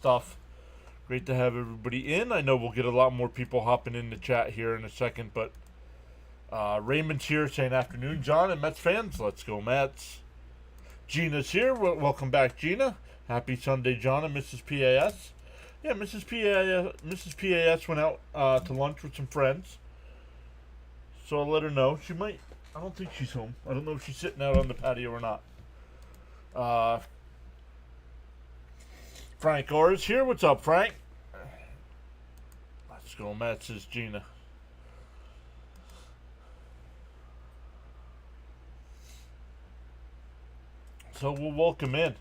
stuff. Great to have everybody in. I know we'll get a lot more people hopping in the chat here in a second, but Raymond's here saying afternoon, John, and Mets fans. Let's go, Mets. Gina's here. Welcome back, Gina. Happy Sunday, John and Mrs. PAS. Yeah, Mrs. PAS went out to lunch with some friends, so I'll let her know. She might. I don't think she's home. I don't know if she's sitting out on the patio or not. Frank Orr's here. What's up, Frank? Let's go, Mets, says Gina. So we'll welcome in.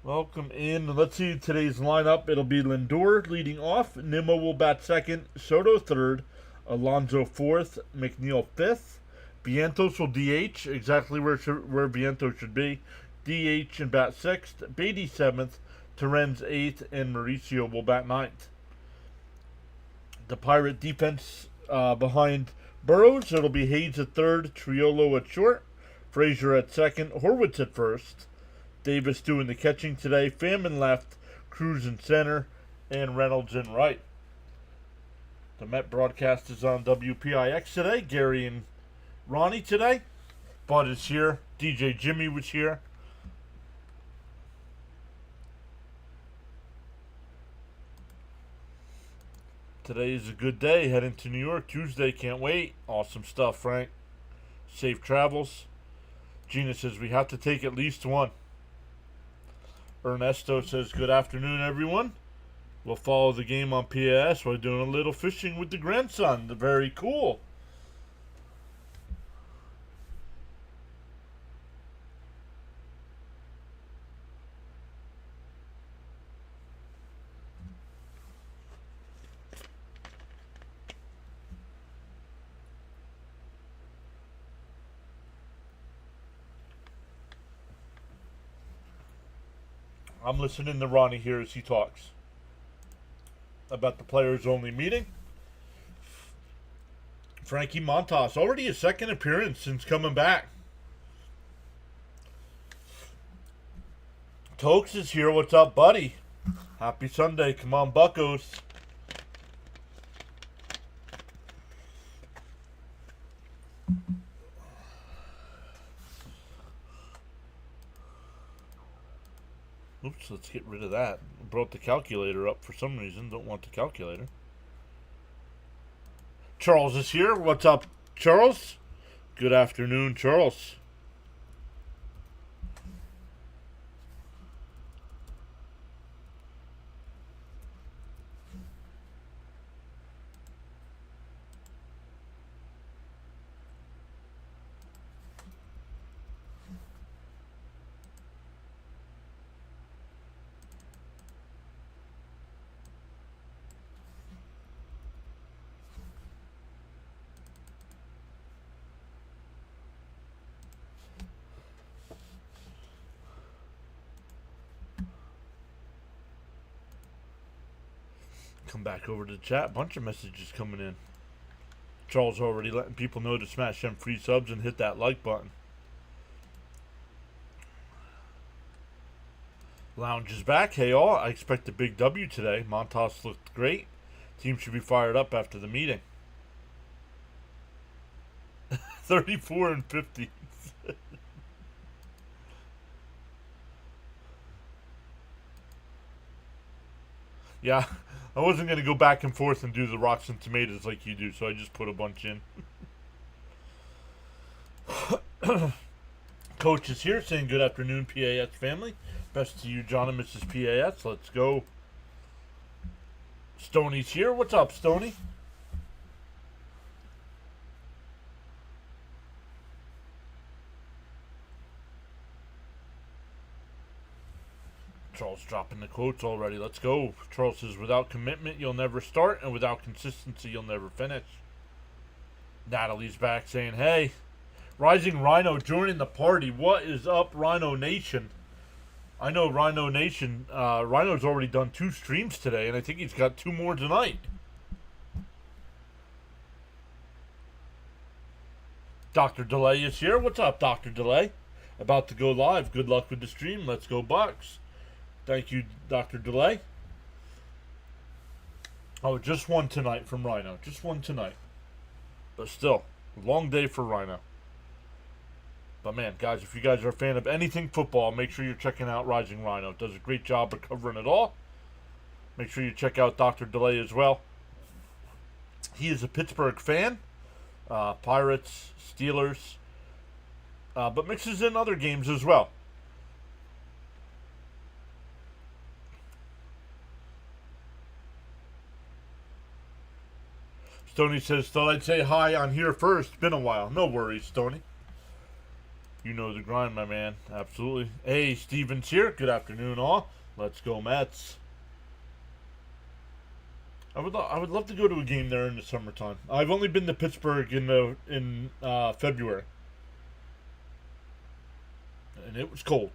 Welcome in. Let's see today's lineup. It'll be Lindor leading off. Nimmo will bat second. Soto third. Alonso fourth. McNeil fifth. Vientos will DH, exactly where Vientos should be. DH and bat sixth. Beatty seventh. Terrence eighth. And Mauricio will bat ninth. The Pirate defense behind Burrows. It'll be Hayes at third. Triolo at short. Frazier at second. Horwitz at first. Davis doing the catching today. Pham in left. Cruz in center. And Reynolds in right. The Met broadcast is on WPIX today. Gary and Ronnie today. Bud is here. DJ Jimmy was here. Today is a good day. Heading to New York Tuesday. Can't wait. Awesome stuff, Frank. Safe travels. Gina says we have to take at least one. Ernesto says good afternoon, everyone. We'll follow the game on PAS. We're doing a little fishing with the grandson. Very cool. I'm listening to Ronnie here as he talks about the players only meeting. Frankie Montas, already his second appearance since coming back. Tokes is here. What's up, buddy? Happy Sunday. Come on, Buccos. Oops, let's get rid of that. Brought the calculator up for some reason. Don't want the calculator. Charles is here. What's up, Charles? Good afternoon, Charles. Come back over to the chat. Bunch of messages coming in. Charles already letting people know to smash them free subs and hit that like button. Lounge is back. Hey all, I expect a big W today. Montas looked great. Team should be fired up after the meeting. 34 and 50. Yeah, I wasn't going to go back and forth and do the rocks and tomatoes like you do, so I just put a bunch in. Coach is here saying good afternoon, PAS family. Best to you, John and Mrs. PAS. Let's go. Stoney's here. What's up, Stoney? Charles dropping the quotes already. Let's go. Charles says, without commitment, you'll never start, and without consistency, you'll never finish. Natalie's back saying, hey, Rising Rhino joining the party. What is up, Rhino Nation? I know Rhino Nation. Rhino's already done 2 streams today, and I think he's got 2 more tonight. Dr. Delay is here. What's up, Dr. Delay? About to go live. Good luck with the stream. Let's go, Bucks. Thank you, Dr. Delay. Oh, just one tonight from Rhino. Just one tonight. But still, long day for Rhino. But man, guys, if you guys are a fan of anything football, make sure you're checking out Rising Rhino. It does a great job of covering it all. Make sure you check out Dr. Delay as well. He is a Pittsburgh fan. Pirates, Steelers. But mixes in other games as well. Stoney says, thought I'd say hi on here first. Been a while. No worries, Stoney. You know the grind, my man. Absolutely. Hey, Steven's here. Good afternoon, all. Let's go, Mets. I would love to go to a game there in the summertime. I've only been to Pittsburgh in February, and it was cold.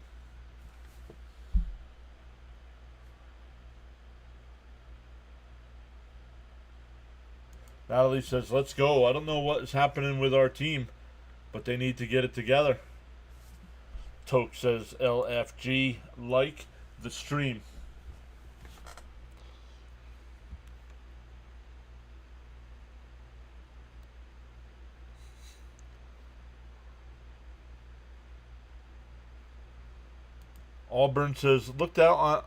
Natalie says, let's go. I don't know what is happening with our team, but they need to get it together. Toke says, LFG, like the stream. Auburn says, looked out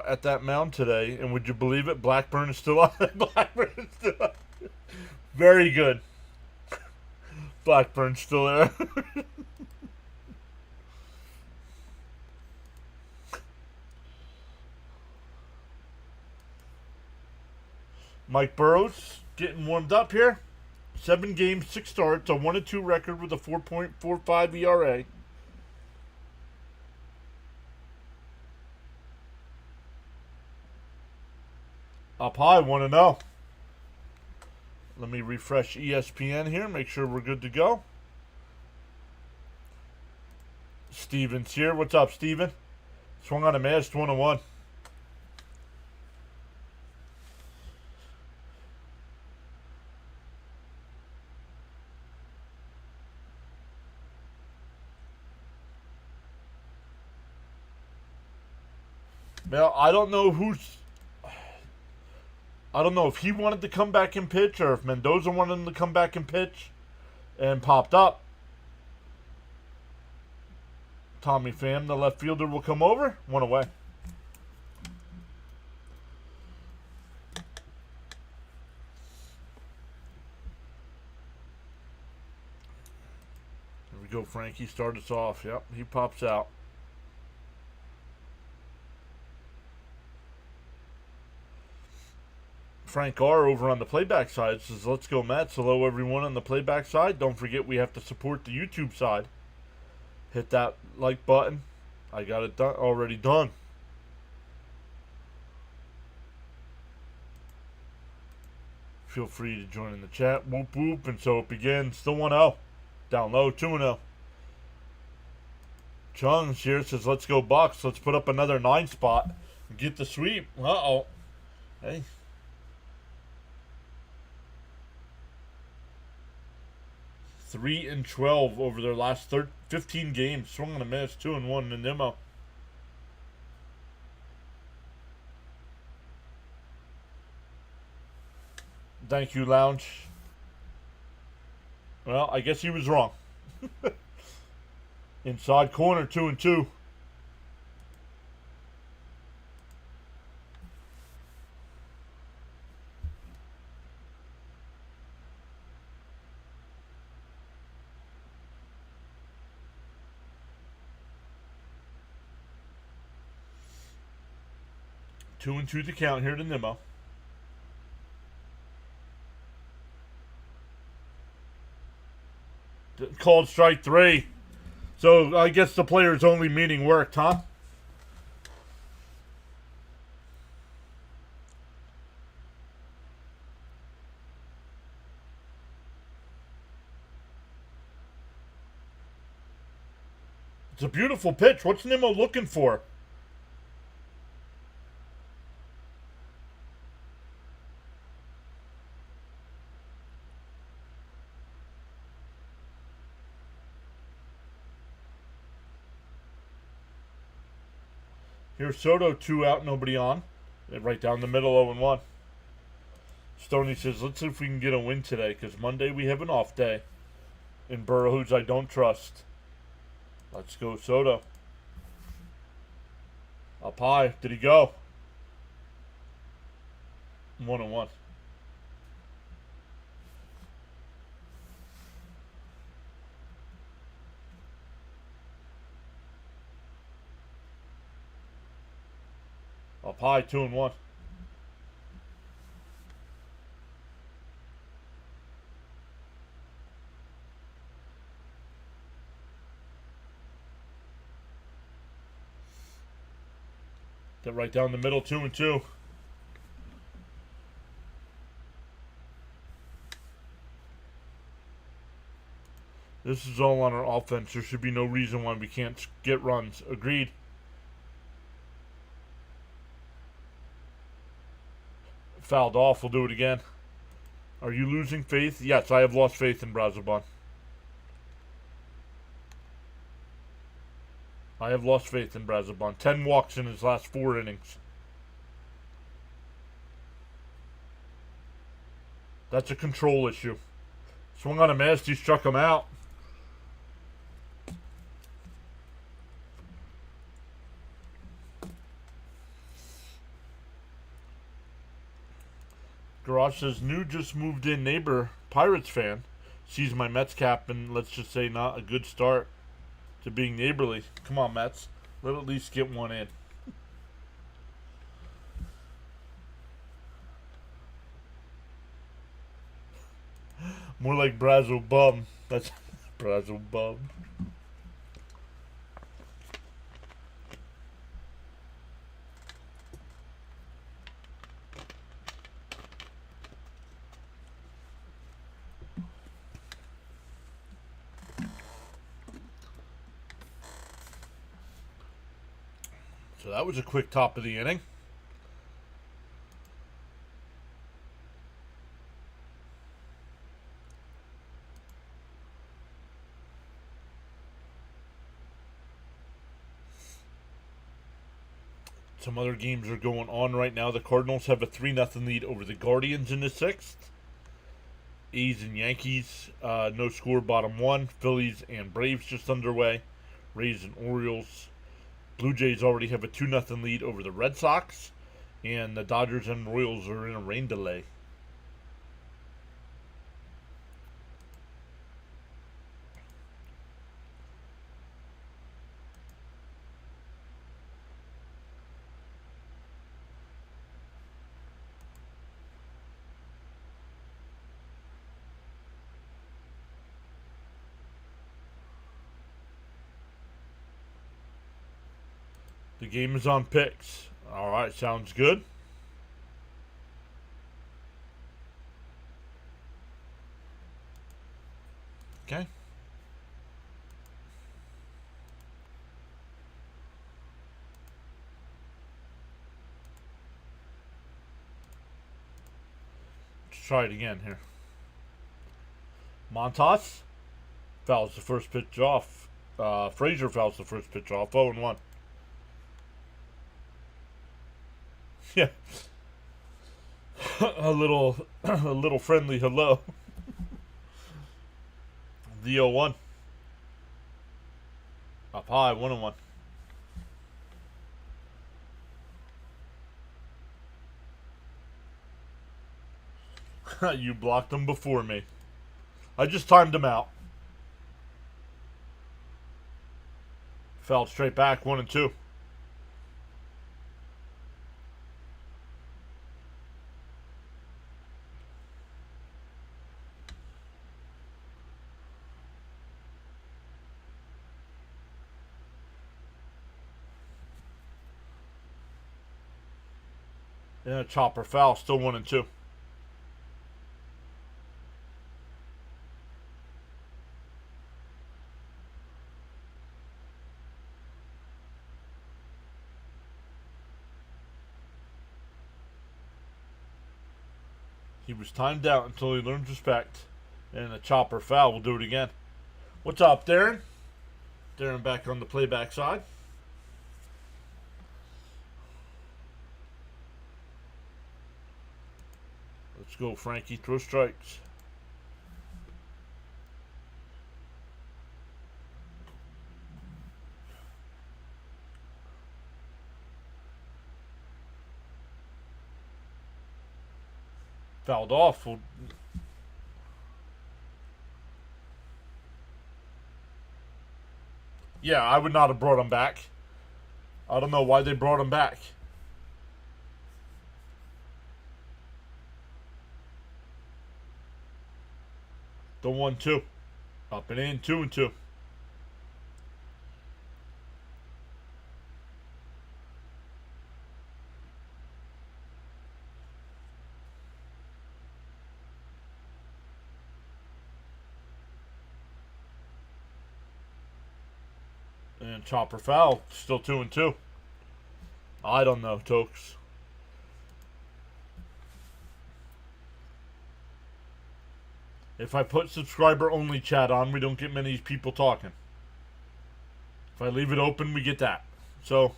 at that mound today, and would you believe it? Blackburn is still on. Blackburn is still on. Very good. Blackburn's still there. Mike Burrows getting warmed up here. 7 games, 6 starts, a 1-2 record with a 4.45 ERA. Up high, 1-0. Let me refresh ESPN here, make sure we're good to go. Steven's here. What's up, Steven? Swung on a mass, 1-1. Well, I don't know if he wanted to come back and pitch or if Mendoza wanted him to come back and pitch and popped up. Tommy Pham, the left fielder, will come over. 1 away. Here we go, Frankie. Start us off. Yep, he pops out. Frank R. over on the playback side says, let's go Mets. Hello, everyone on the playback side. Don't forget we have to support the YouTube side. Hit that like button. I got it done, already done. Feel free to join in the chat. Whoop, whoop. And so it begins. Still 1-0. Down low, 2-0. Chung's here says, let's go Bucks. Let's put up another 9 spot and get the sweep. Uh-oh. Hey. 3-12 over their last 15 games. Swung on a miss, 2-1 in Nimmo. Thank you, Lounge. Well, I guess he was wrong. Inside corner, 2-2. Two and two to count here to Nimmo. Called strike 3. So I guess the player's only meeting worked, huh? It's a beautiful pitch. What's Nimmo looking for? Here's Soto, 2 out, nobody on. Right down the middle, 0-1. Stoney says, let's see if we can get a win today, because Monday we have an off day. In Burroughs, I don't trust. Let's go, Soto. Up high. Did he go? 1-1. Up high, 2-1. Get right down the middle, 2-2. This is all on our offense. There should be no reason why we can't get runs. Agreed. Fouled off. We'll do it again. Are you losing faith? Yes, I have lost faith in Brazoban. I have lost faith in Brazoban. 10 walks in his last 4 innings. That's a control issue. Swung on a mast, he struck him out. Garage says, new just moved in neighbor, Pirates fan, sees my Mets cap and let's just say not a good start to being neighborly. Come on, Mets. Let at least get one in. More like Brazo Bum. That's Brazo Bum. So that was a quick top of the inning. Some other games are going on right now. The Cardinals have a 3-0 lead over the Guardians in the 6th. A's and Yankees, no score, bottom 1. Phillies and Braves just underway. Rays and Orioles. Blue Jays already have a 2-0 lead over the Red Sox. And the Dodgers and Royals are in a rain delay. The game is on picks. All right, sounds good. Okay. Let's try it again here. Montas fouls the first pitch off. Frazier fouls the first pitch off. 0-1. Yeah. a little friendly hello. The 0-1. Up high, 1-1. You blocked them before me. I just timed them out. Fouled straight back, 1-2. Yeah, chopper foul, still 1-2. He was timed out until he learns respect. And a chopper foul. We'll do it again. What's up, Darren? Darren back on the playback side. Let's go, Frankie. Throw strikes. Fouled off. Yeah, I would not have brought him back. I don't know why they brought him back. The 1-2. Up and in, 2-2. And chopper foul, still 2-2. I don't know, Tokes. If I put subscriber only chat on, we don't get many people talking. If I leave it open, we get that. So,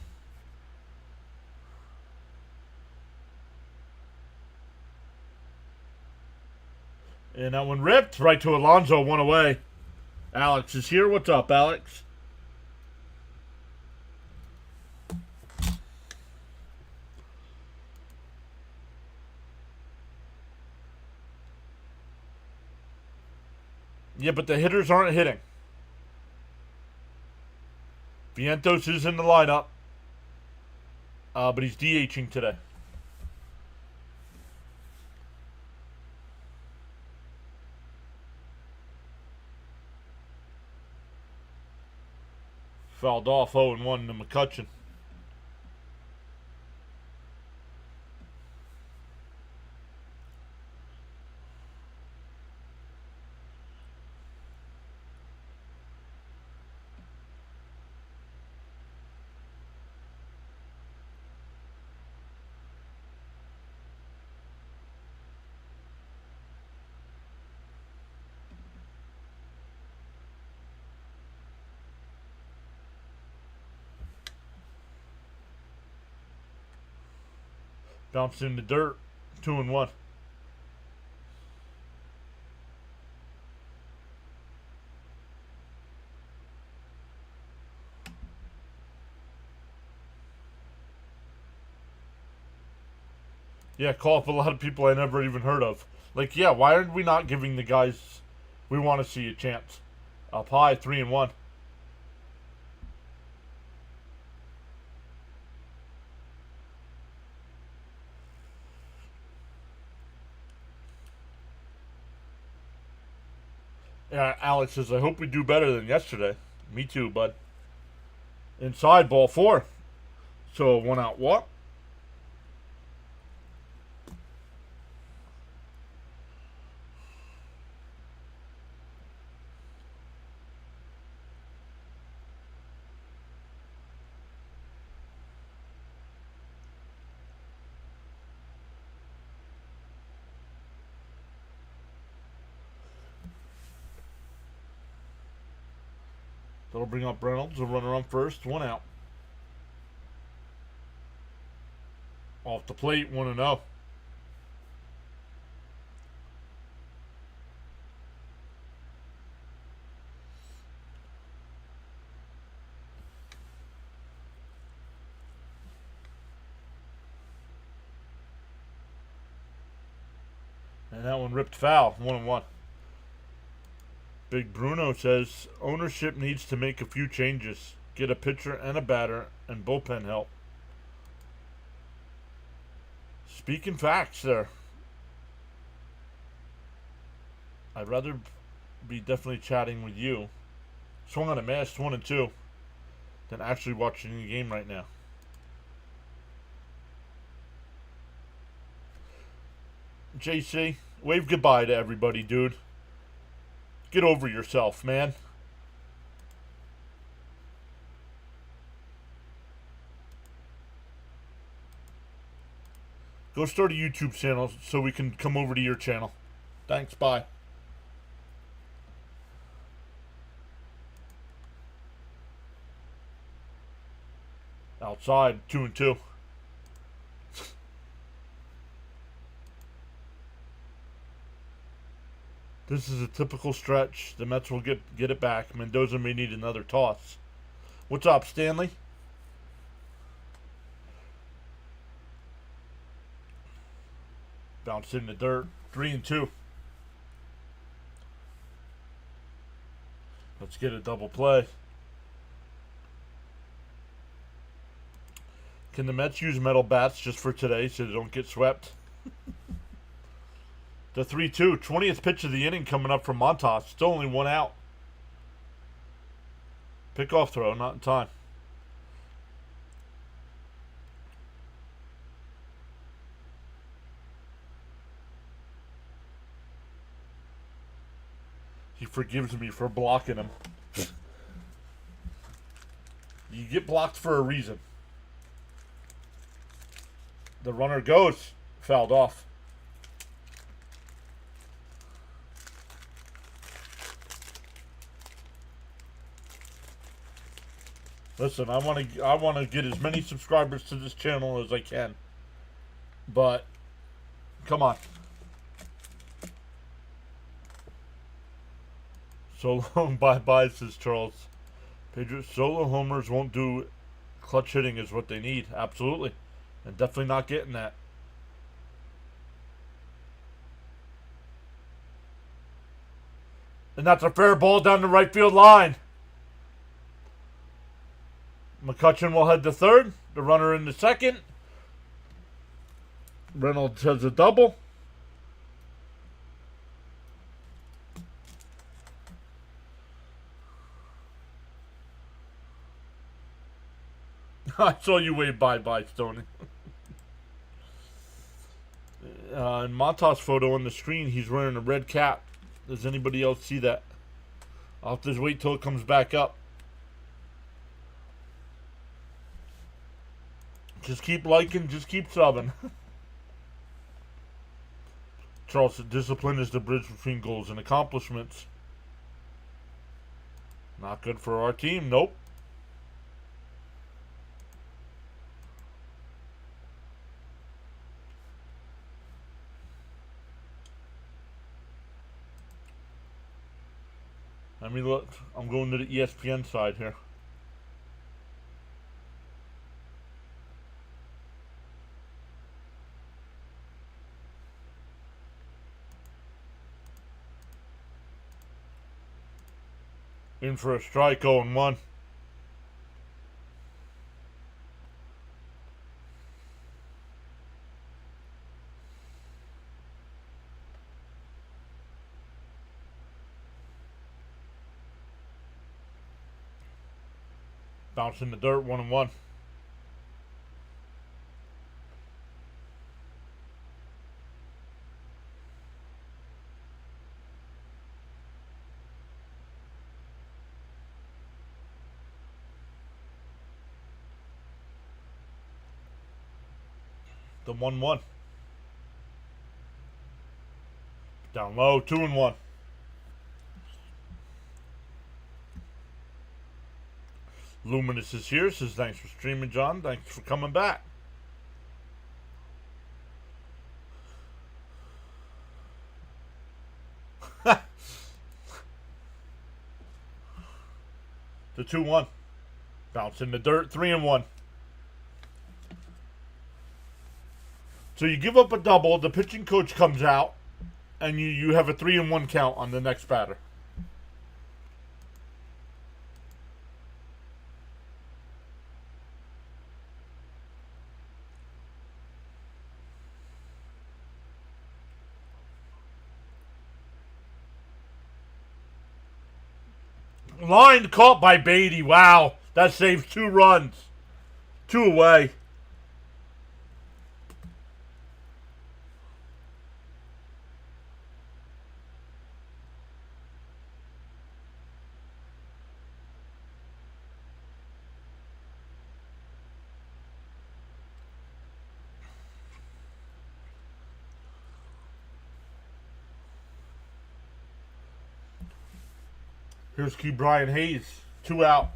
and that one ripped right to Alonso, one away. Alex is here. What's up, Alex? Yeah, but the hitters aren't hitting. Vientos is in the lineup, but he's DHing today. Fouled off 0-1 to McCutcheon. Bounced in the dirt, 2-1. Yeah, call up a lot of people I never even heard of. Like, yeah, why are we not giving the guys we want to see a chance? Up high, 3-1. Yeah, Alex says, I hope we do better than yesterday. Me too, bud. Inside, ball 4. So, 1 out walk. That'll bring up Reynolds, a runner on first, 1 out. Off the plate, 1-0. And that one ripped foul, 1-1. Big Bruno says ownership needs to make a few changes. Get a pitcher and a batter and bullpen help. Speaking facts there. I'd rather be definitely chatting with you. Swung on a miss, 1-2, than actually watching the game right now. JC, wave goodbye to everybody, dude. Get over yourself, man. Go start a YouTube channel so we can come over to your channel. Thanks, bye. Outside, 2-2. This is a typical stretch. The Mets will get it back. Mendoza may need another toss. What's up, Stanley? Bounced in the dirt. 3-2. Let's get a double play. Can the Mets use metal bats just for today so they don't get swept? The 3-2. 20th pitch of the inning coming up from Montas. Still only one out. Pickoff throw, not in time. He forgives me for blocking him. You get blocked for a reason. The runner goes. Fouled off. Listen, I want to get as many subscribers to this channel as I can. But come on. So long, bye-bye, says Charles. Pedro, solo homers won't do. Clutch hitting is what they need. Absolutely. And definitely not getting that. And that's a fair ball down the right field line. McCutchen will head to third. The runner in the second. Reynolds has a double. I saw you wave bye-bye, Stoney. In Montas' photo on the screen, he's wearing a red cap. Does anybody else see that? I'll have to just wait till it comes back up. Just keep liking, just keep subbing. Charles, discipline is the bridge between goals and accomplishments. Not good for our team, nope. Let me look. I'm going to the ESPN side here. In for a strike, 0-1. Bounce in the dirt, 1-1. The 1-1. Down low, 2-1. Luminous is here, says thanks for streaming, John. Thanks for coming back. The 2-1. Bounce in the dirt, 3-1. So you give up a double, the pitching coach comes out, and you have a 3-1 count on the next batter. Line caught by Beatty. Wow. That saves 2 runs. 2 away. Here's Key Brian Hayes. 2 out.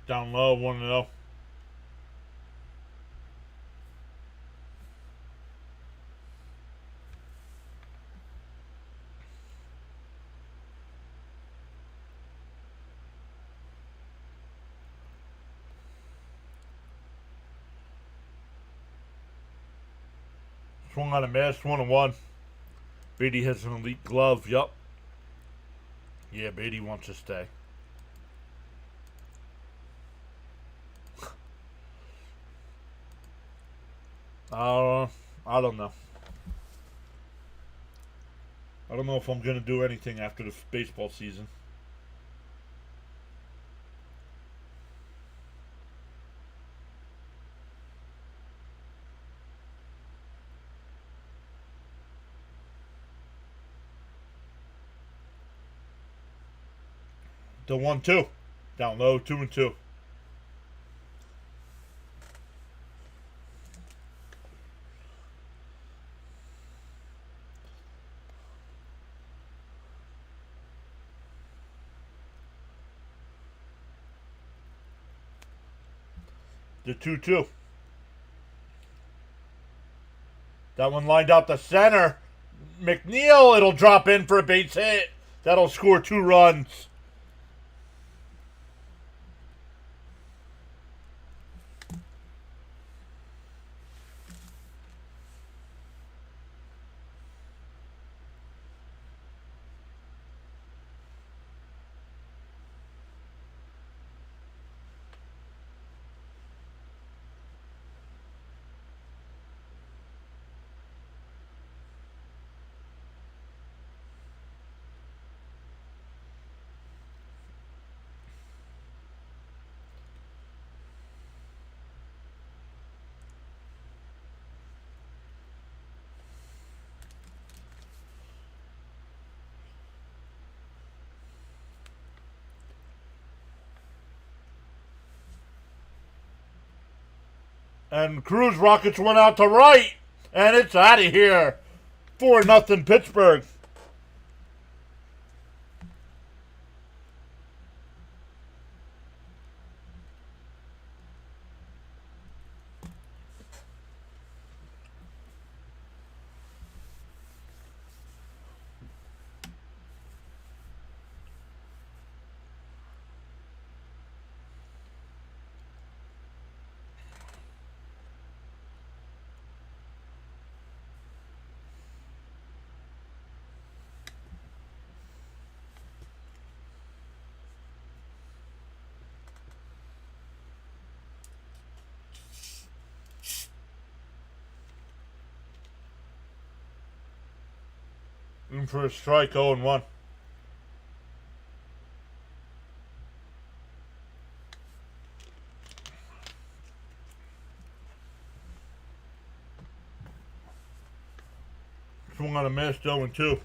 Down low, 1-0. Swung on a miss, 1-1. Beatty has an elite glove, yup. Yeah, Beatty wants to stay. I don't know. I don't know if I'm going to do anything after the baseball season. The 1-2. Down low, 2-2. The 2-2. That one lined out the center. McNeil, it'll drop in for a base hit. That'll score 2 runs. And Cruz rockets one out to right. And it's out of here. 4-0 Pittsburgh. In for a strike, 0-1. Swung on a miss, 0-2.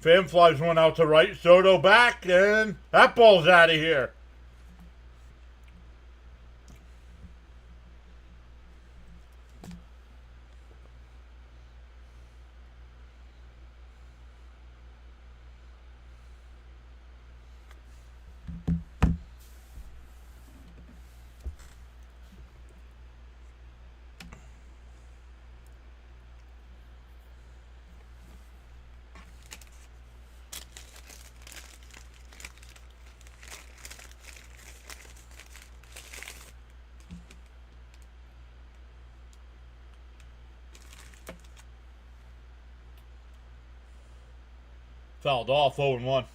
Fan flies one out to right. Soto back, and that ball's out of here. Fouled off, 0-1.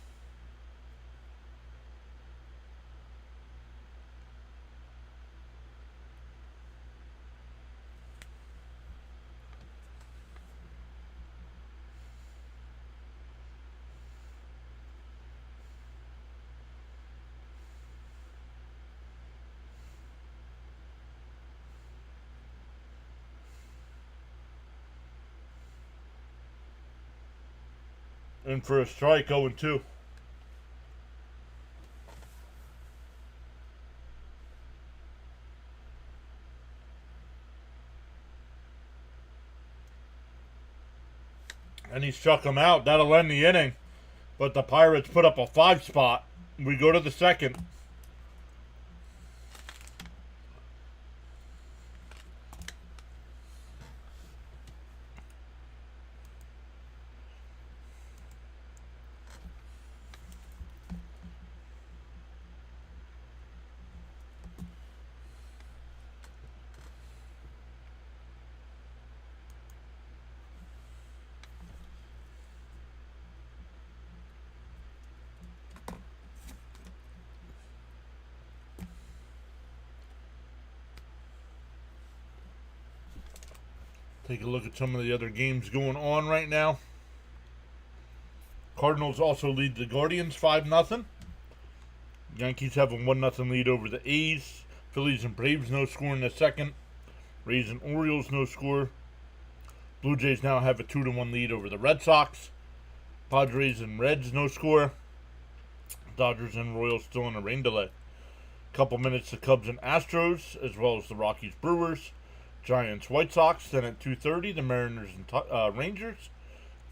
In for a strike, 0-2. And he struck him out. That'll end the inning. But the Pirates put up a 5 spot. We go to the second. Take a look at some of the other games going on right now. Cardinals also lead the Guardians 5-0. Yankees have a 1-0 lead over the A's. Phillies and Braves no score in the second. Rays and Orioles no score. Blue Jays now have a 2-1 lead over the Red Sox. Padres and Reds no score. Dodgers and Royals still in a rain delay. Couple minutes to Cubs and Astros, as well as the Rockies Brewers. Giants White Sox. Then at 2:30 the Mariners and Rangers.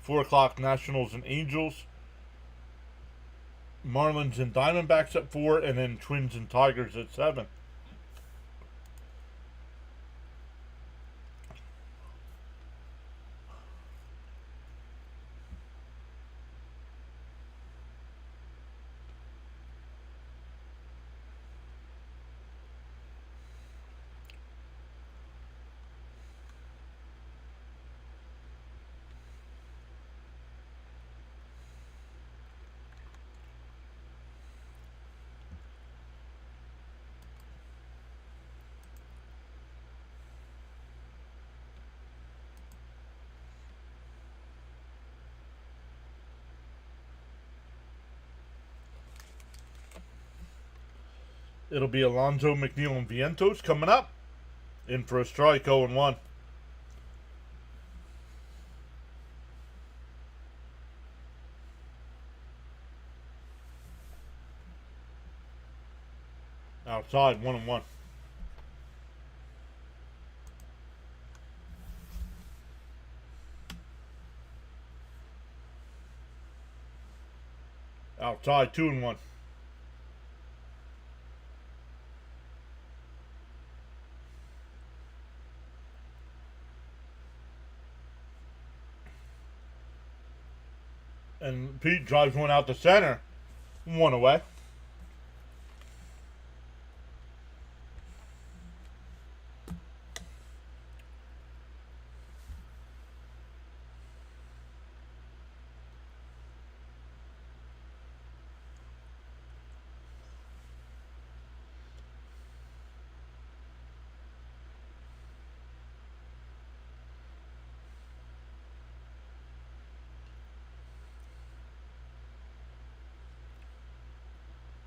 4 o'clock Nationals and Angels. Marlins and Diamondbacks at 4, and then Twins and Tigers at 7. It'll be Alonso, McNeil, and Vientos coming up. In for a strike, 0-1. Outside, 1-1. Outside, 2-1. And Pete drives one out to center. 1 away.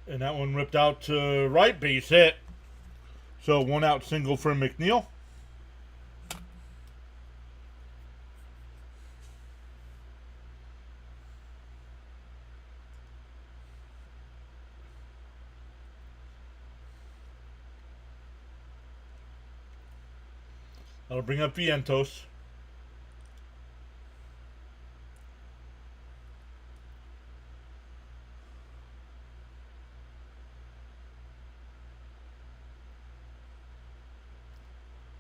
And that one ripped out to right, base hit. So 1 out single for McNeil. That'll bring up Vientos.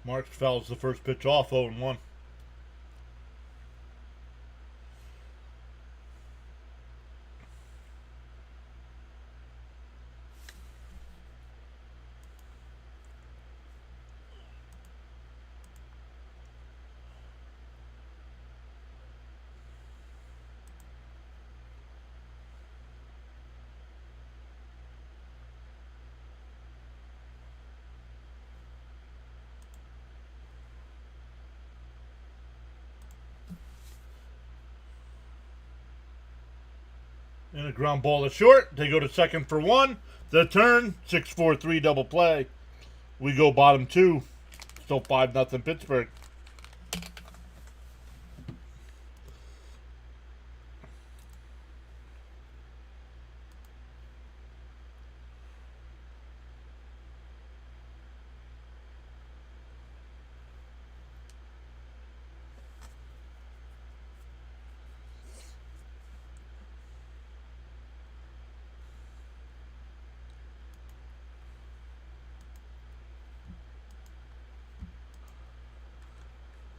Marks fouls the first pitch off, 0-1. And a ground ball is short. They go to second for 1. The turn, 6-4-3 double play. We go bottom 2. Still 5-0 Pittsburgh.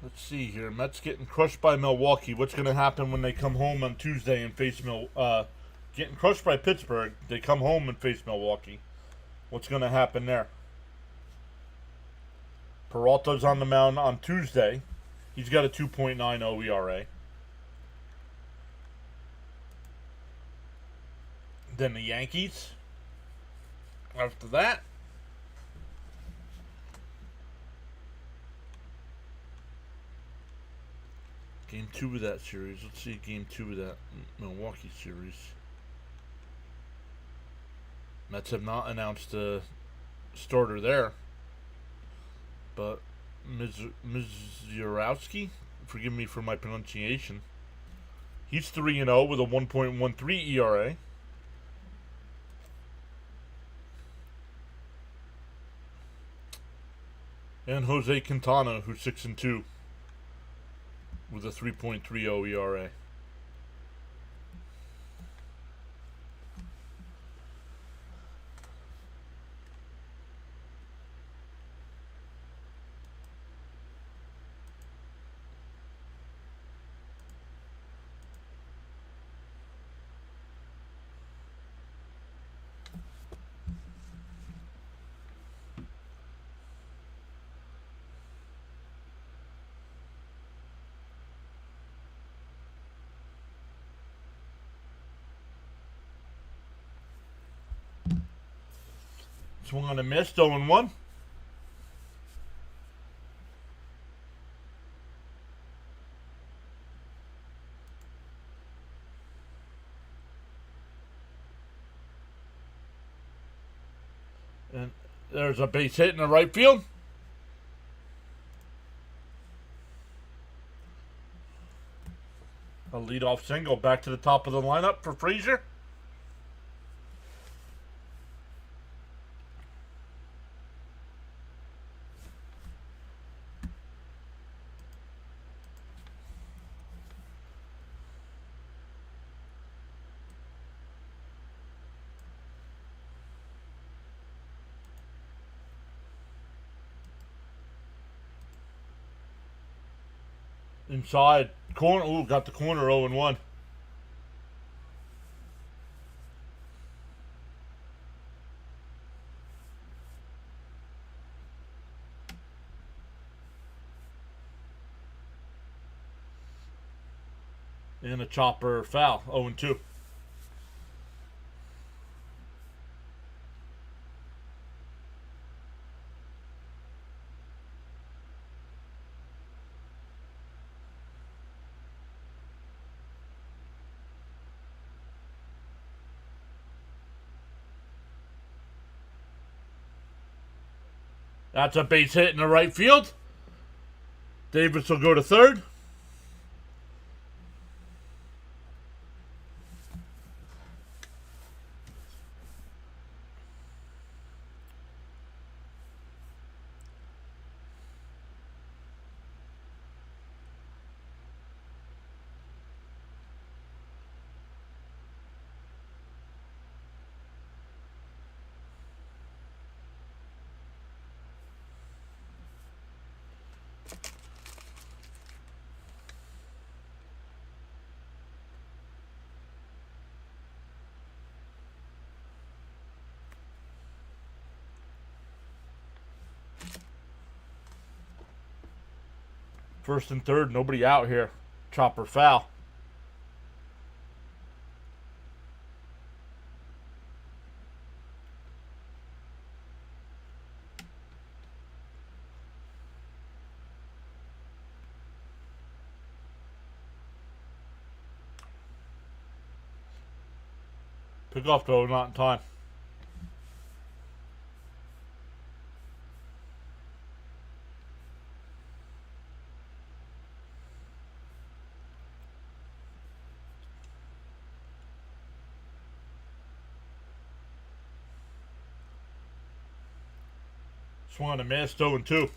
Let's see here. Mets getting crushed by Milwaukee. What's going to happen when they come home on Tuesday and face getting crushed by Pittsburgh? They come home and face Milwaukee. What's going to happen there? Peralta's on the mound on Tuesday. He's got a 2.90 ERA. Then the Yankees. After that, Game 2 of that series. Let's see Game 2 of that Milwaukee series. Mets have not announced a starter there. But Mizurowski, forgive me for my pronunciation, he's 3-0 with a 1.13 ERA. And Jose Quintana, who's 6-2 with a 3.30 ERA. Swung on a miss, 0-1. And there's a base hit in the right field. A leadoff single back to the top of the lineup for Frazier. Inside corner. Ooh, got the corner, 0-1. And a chopper foul, 0-2. That's a base hit in the right field. Davis will go to third. First and third, nobody out here. Chopper foul. Pick off though, not in time. Swung on a miss, 0-2.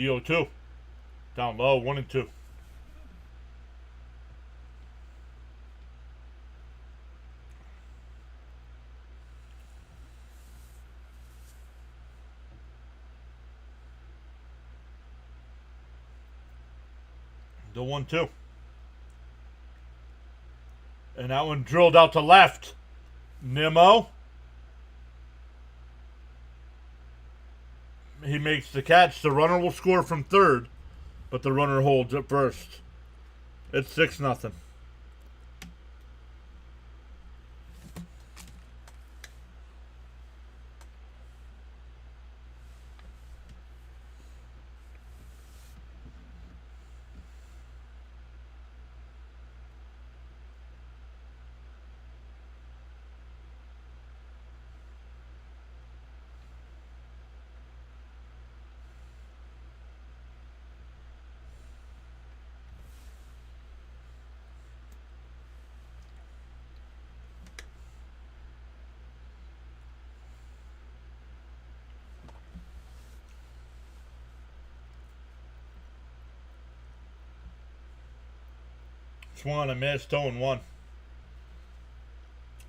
The 0-2. Down low, 1 and 2. The 1-2. And that one drilled out to left. Nimmo. He makes the catch. The runner will score from third, but the runner holds at first. It's 6-0. Swan, a missed, 0-1.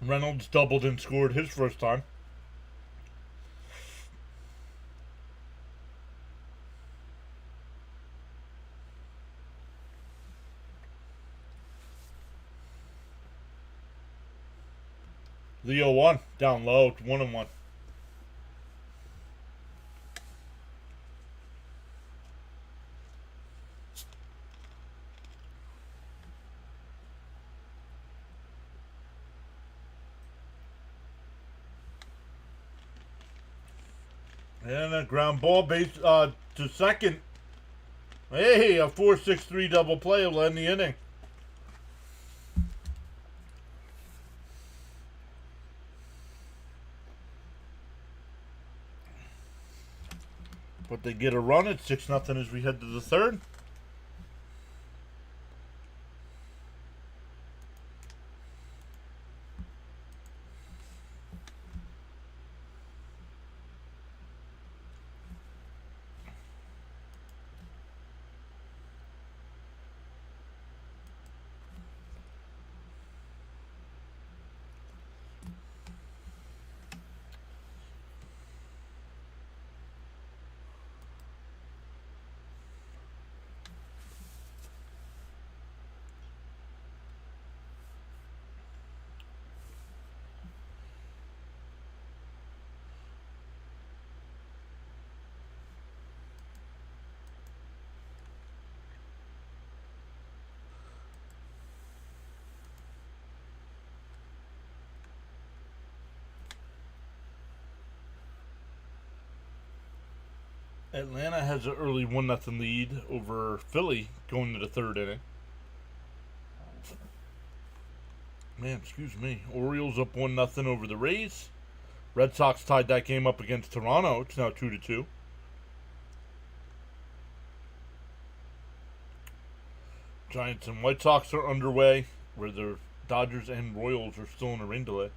Reynolds doubled and scored his first time. The 0-1, down low, 1-1. And a ground ball base to second. Hey, a 4-6-3 double play will end the inning. But they get a run at 6-0 as we head to the third. Atlanta has an early 1-0 lead over Philly going to the third inning. Man, excuse me. Orioles up 1-0 over the Rays. Red Sox tied that game up against Toronto. It's now 2-2. Giants and White Sox are underway, where the Dodgers and Royals are still in a rain delay.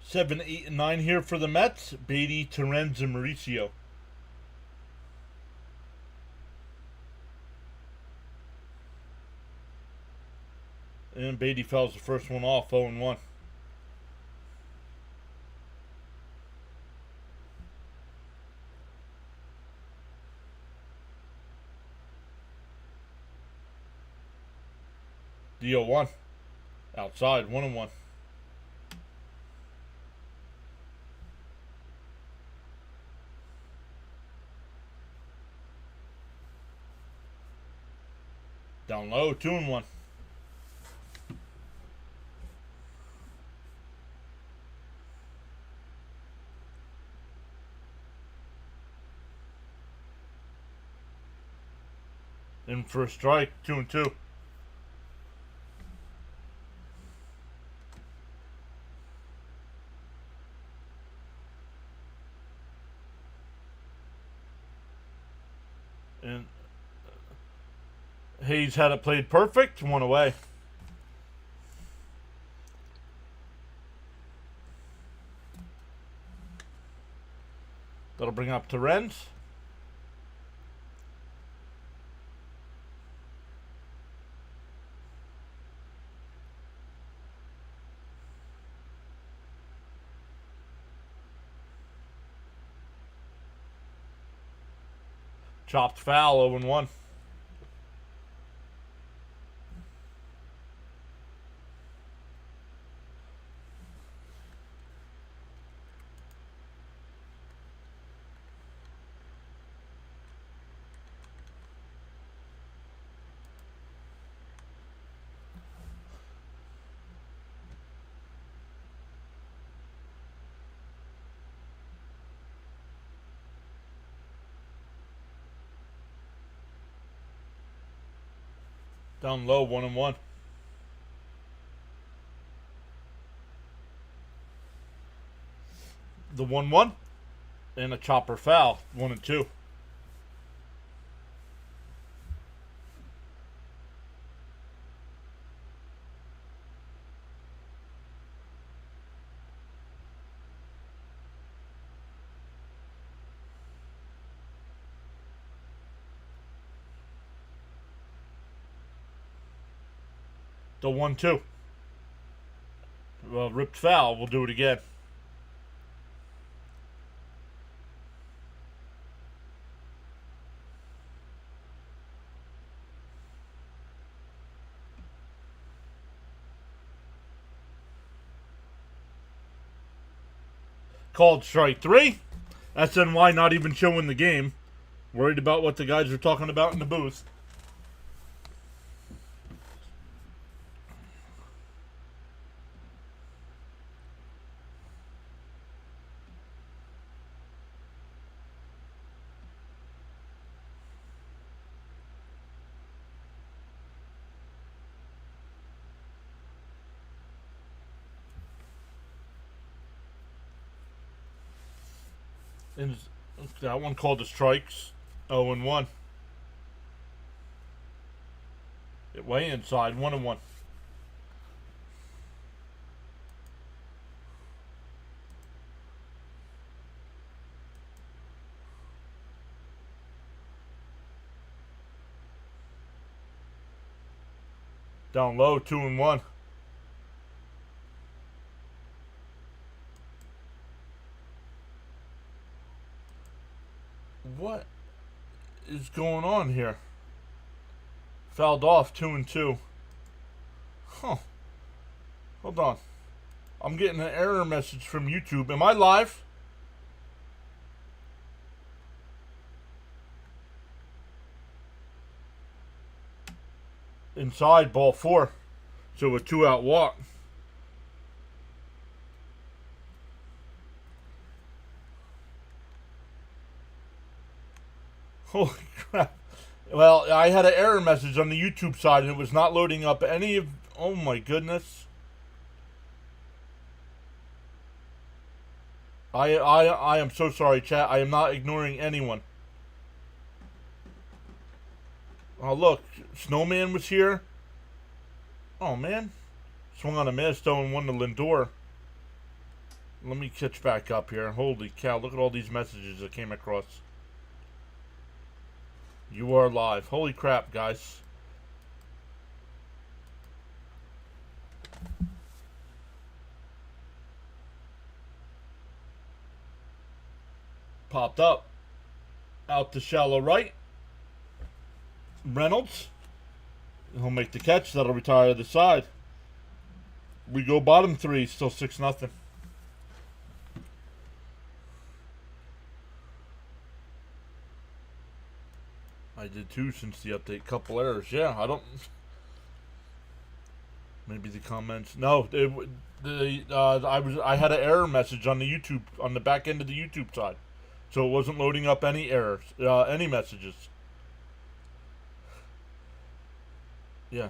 Seven, 8, and 9 here for the Mets. Beatty, Terrence, and Mauricio. And Beatty fouls the first one off, 0-1. The 0-1. Outside, 1-1. Down low, 2-1. In for a strike, 2-2. And Hayes had it played perfect, 1 away. That'll bring up Terrence. Chopped foul, 0-1. Down low, 1-1. The 1-1 and a chopper foul, 1-2. The 1-2. Well, ripped foul. We'll do it again. Called strike 3. SNY not even showing the game. Worried about what the guys are talking about in the booth. And that one called the strikes, 0-1. It way inside, 1-1. Down low, 2-1. What is going on here? Fouled off, 2-2. Huh. Hold on. I'm getting an error message from YouTube. Am I live? Inside, ball 4. So a 2-out walk. Holy crap. Well, I had an error message on the YouTube side and it was not loading up any of... Oh my goodness. I am so sorry, chat. I am not ignoring anyone. Oh, look. Snowman was here. Oh, man. Swung on a miss, 0-1 to Lindor. Let me catch back up here. Holy cow. Look at all these messages that came across. You are live. Holy crap, guys. Popped up. Out to shallow right. Reynolds. He'll make the catch. That'll retire the side. We go bottom 3. Still 6-0. I did too since the update. Couple errors. Yeah, I don't... Maybe the comments... No, I had an error message on the YouTube, on the back end of the YouTube side. So it wasn't loading up any errors, any messages. Yeah.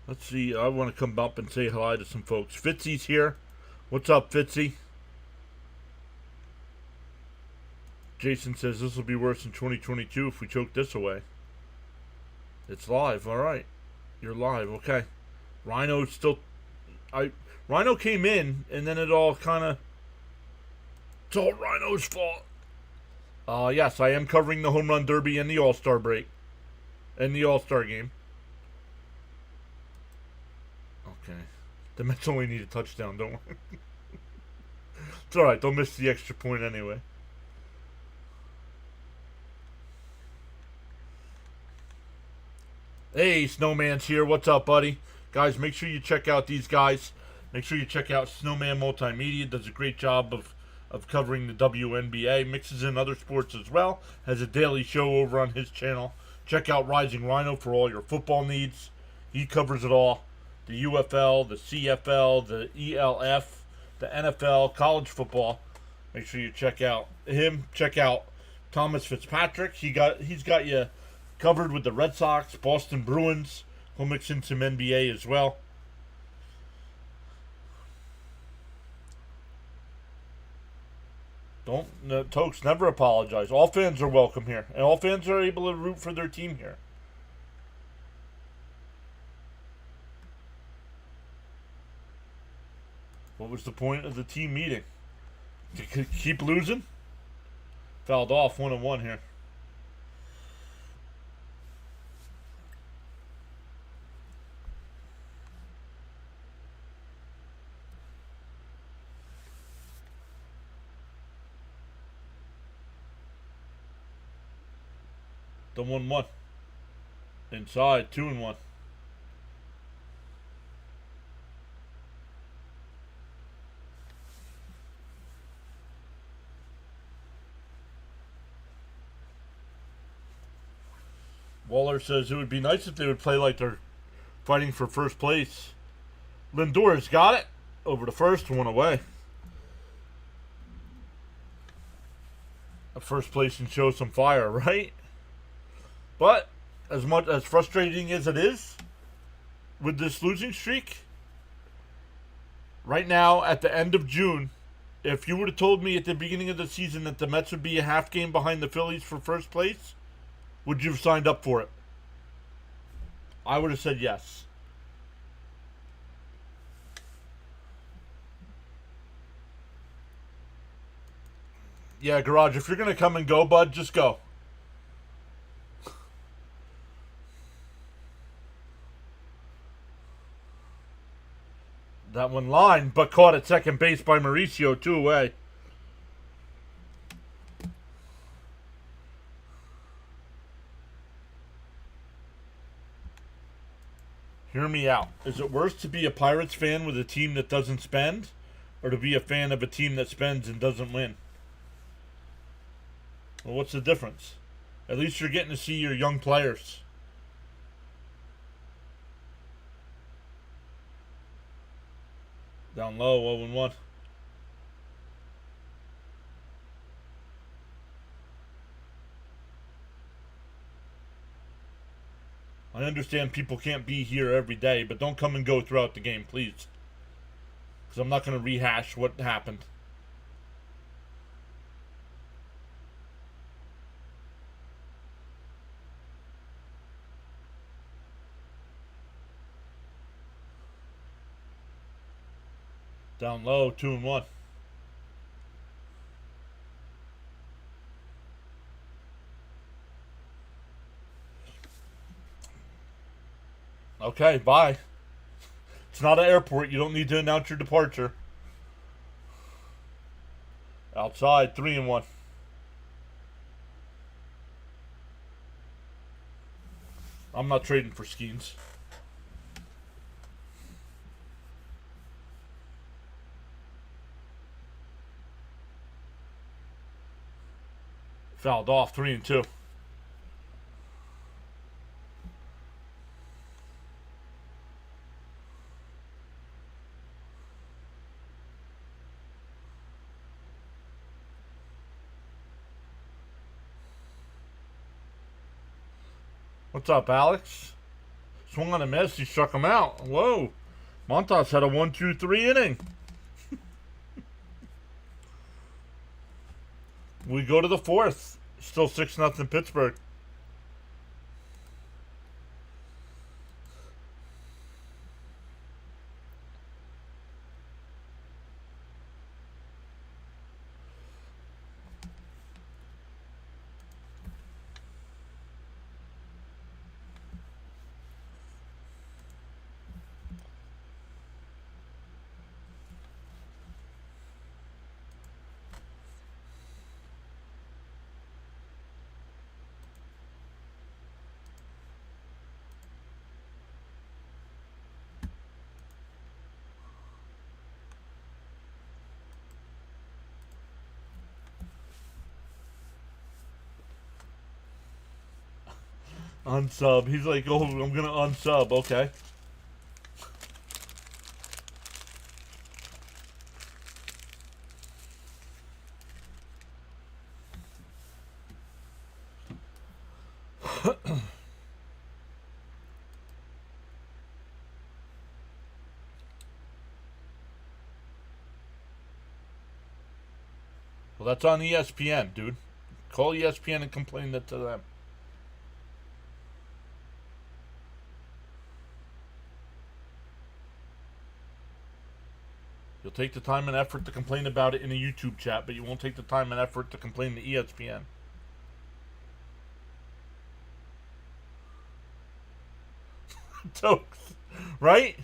Let's see. I want to come up and say hi to some folks. Fitzy's here. What's up, Fitzy? Jason says this will be worse in 2022 if we choke this away. It's live. All right. You're live. Okay. Rhino's still. Rhino came in, and then it all kind of. It's all Rhino's fault. Yes, I am covering the home run derby and the All-Star break. And the All-Star game. Okay. The Mets only need a touchdown, don't worry. It's alright, they'll miss the extra point anyway. Hey, Snowman's here. What's up, buddy? Guys, make sure you check out these guys. Make sure you check out Snowman Multimedia. Does a great job of covering the WNBA. Mixes in other sports as well. Has a daily show over on his channel. Check out Rising Rhino for all your football needs. He covers it all. The UFL, the CFL, the ELF, the NFL, college football. Make sure you check out him. Check out Thomas Fitzpatrick. He's got you covered with the Red Sox, Boston Bruins. He'll mix in some NBA as well. Tokes, never apologize. All fans are welcome here, and all fans are able to root for their team here. What was the point of the team meeting? To keep losing? Fouled off 1-1 here. The 1-1. Inside, 2-1. Waller says it would be nice if they would play like they're fighting for first place. Lindor's got it. Over to first, one away. A first place and show some fire, right? But as much as frustrating as it is with this losing streak, right now at the end of June, if you would have told me at the beginning of the season that the Mets would be a half game behind the Phillies for first place, would you have signed up for it? I would have said yes. Yeah, Garage, if you're going to come and go, bud, just go. That one line, but caught at second base by Mauricio, 2 away. Hear me out. Is it worse to be a Pirates fan with a team that doesn't spend, or to be a fan of a team that spends and doesn't win? Well, what's the difference? At least you're getting to see your young players. Down low, 0-1. I understand people can't be here every day, but don't come and go throughout the game, please. Because I'm not going to rehash what happened. Down low, 2-1. Okay, bye. It's not an airport. You don't need to announce your departure. Outside, 3-1. I'm not trading for Skeens. Fouled off, 3-2. What's up, Alex? Swung on a miss. He struck him out. Whoa. Montas had a 1-2-3 inning. We go to the fourth. Still 6-0 Pittsburgh. Unsub. He's like, oh, I'm gonna unsub. Okay. Well, that's on ESPN, dude. Call ESPN and complain that to them. You'll take the time and effort to complain about it in a YouTube chat, but you won't take the time and effort to complain to ESPN. Tokes. Right?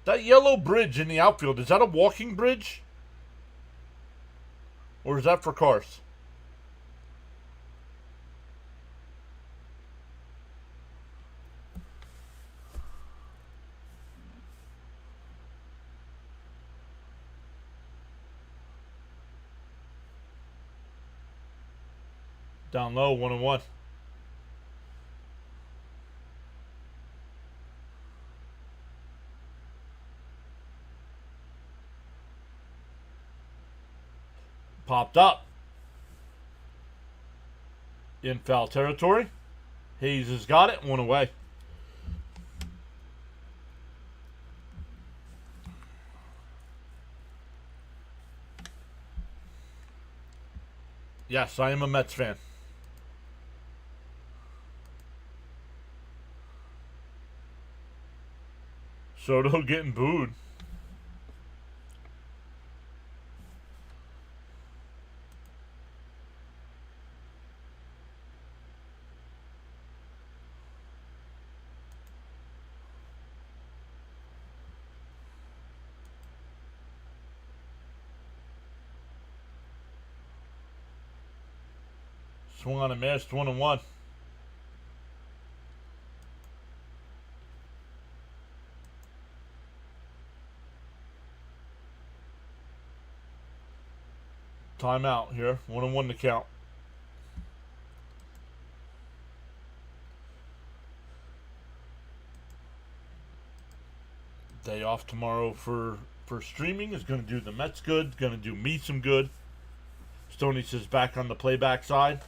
That yellow bridge in the outfield, is that a walking bridge? Or is that for cars? Down low, 1-1. Popped up. In foul territory. Hayes has got it. 1 away. Yes, I am a Mets fan. Soto getting booed. Swung on a miss, 1-1. Timeout here. 1-1 to count. Day off tomorrow for streaming is going to do the Mets good. Going to do me some good. Stoney says back on the playback side.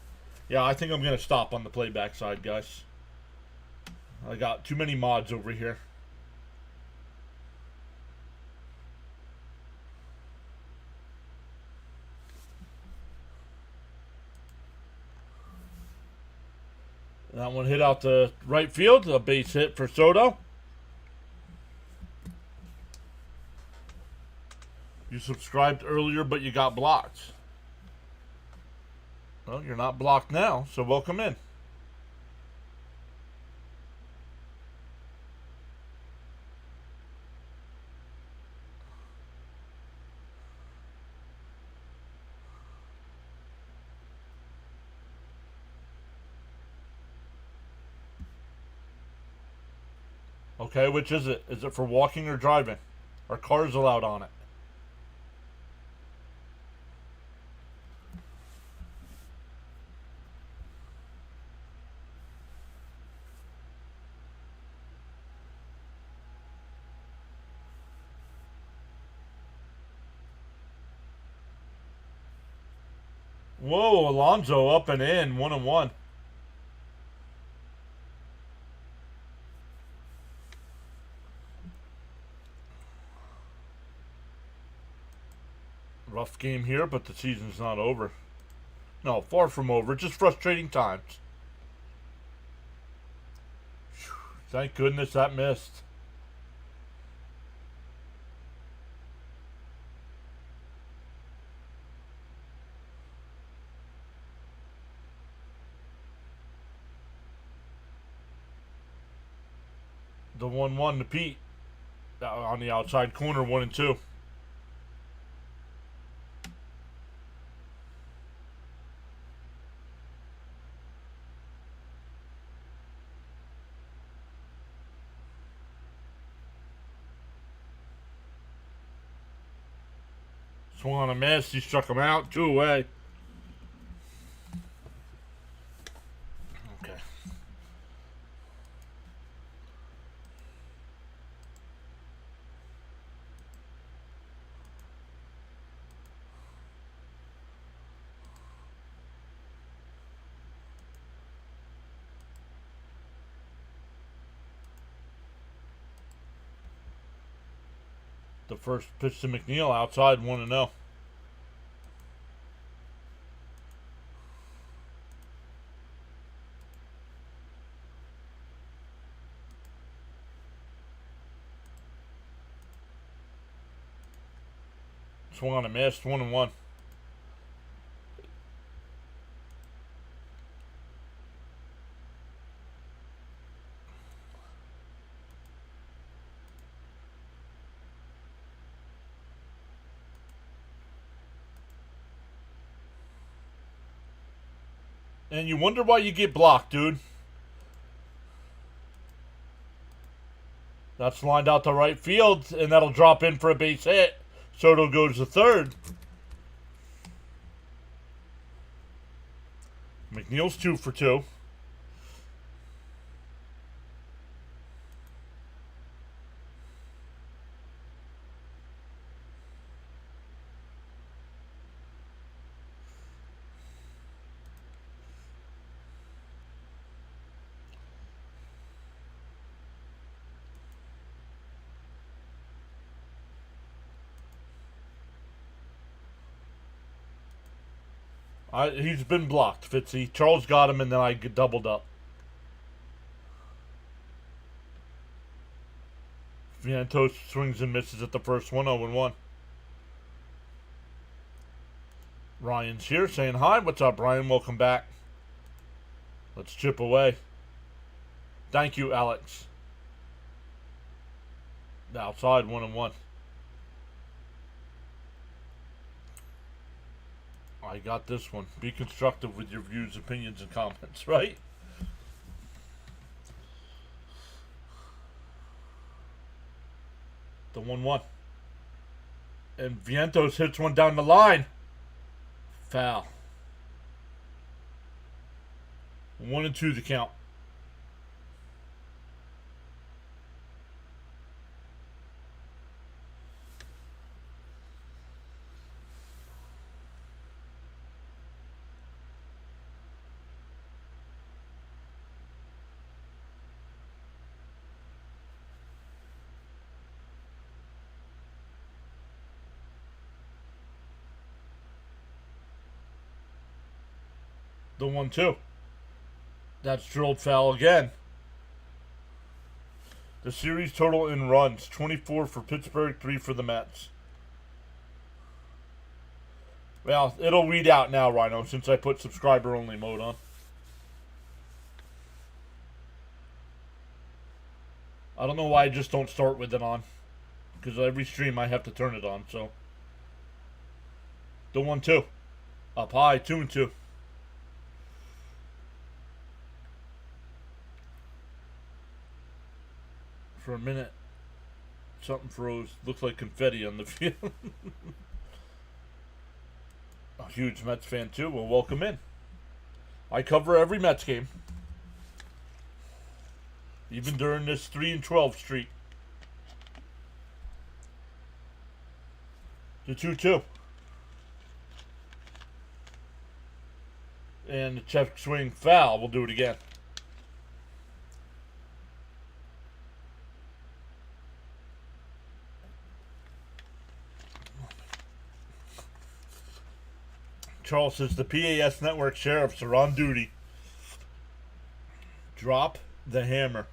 Yeah, I think I'm going to stop on the playback side, guys. I got too many mods over here. That one hit out to right field. A base hit for Soto. You subscribed earlier, but you got blocked. Well, you're not blocked now, so welcome in. Okay, which is it? Is it for walking or driving? Are cars allowed on it? Whoa, Alonso up and in, 1-1. Rough game here, but the season's not over. No, far from over. Just frustrating times. Thank goodness that missed. The 1-1 to Pete on the outside corner, 1-2. Swung on a miss. He struck him out. 2 away. Okay. The first pitch to McNeil outside, 1-0. Swung on a miss, 1-1. And you wonder why you get blocked, dude. That's lined out to right field, and that'll drop in for a base hit. Soto goes to third. McNeil's 2 for 2. He's been blocked, Fitzy. Charles got him, and then I doubled up. Vientos swings and misses at the first one, 0-1. Ryan's here saying hi. What's up, Ryan? Welcome back. Let's chip away. Thank you, Alex. Outside, 1-1. I got this one. Be constructive with your views, opinions, and comments, right? The 1-1. And Vientos hits one down the line. Foul. 1-2 the count. The 1-2. That's drilled foul again. The series total in runs, 24 for Pittsburgh, 3 for the Mets. Well, it'll read out now, Rhino, since I put subscriber only mode on. I don't know why I just don't start with it on. Because every stream I have to turn it on, so. The 1-2. Up high, 2-2. For a minute, something froze. Looks like confetti on the field. A huge Mets fan too. Well, welcome in. I cover every Mets game, even during this 3-12 streak. The 2-2. And the check swing foul. We'll do it again. Charles says the PAS network sheriffs are on duty. Drop the hammer.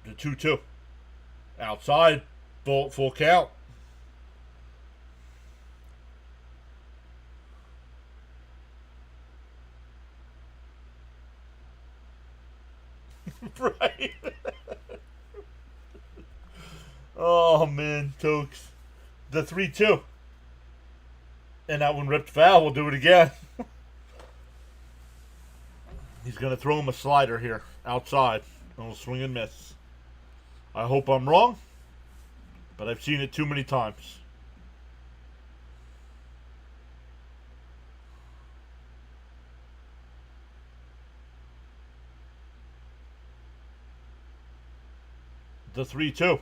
The 2-2. Outside. Full count. Right. Oh man, Tokes. The 3-2. And that one ripped foul. We'll do it again. He's going to throw him a slider here. Outside. And we'll swing and miss. I hope I'm wrong. But I've seen it too many times. The 3-2.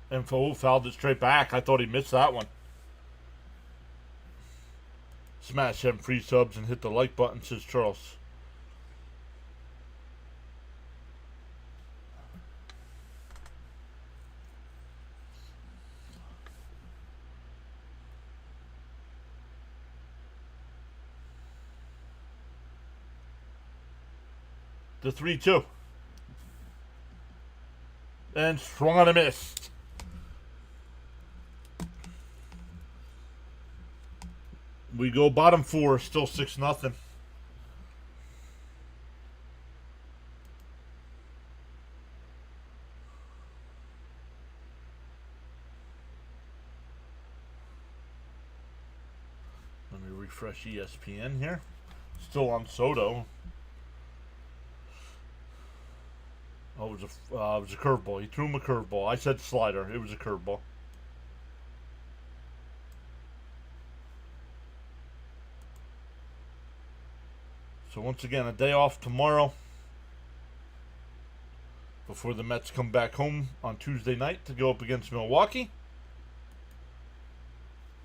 And fouled it straight back. I thought he missed that one. Smash them free subs and hit the like button, says Charles. The 3-2. And swung on a miss. We go bottom 4, still 6-0. Let me refresh ESPN here. Still on Soto. Oh, it was a curveball. He threw him a curveball. I said slider. It was a curveball. So once again, a day off tomorrow before the Mets come back home on Tuesday night to go up against Milwaukee.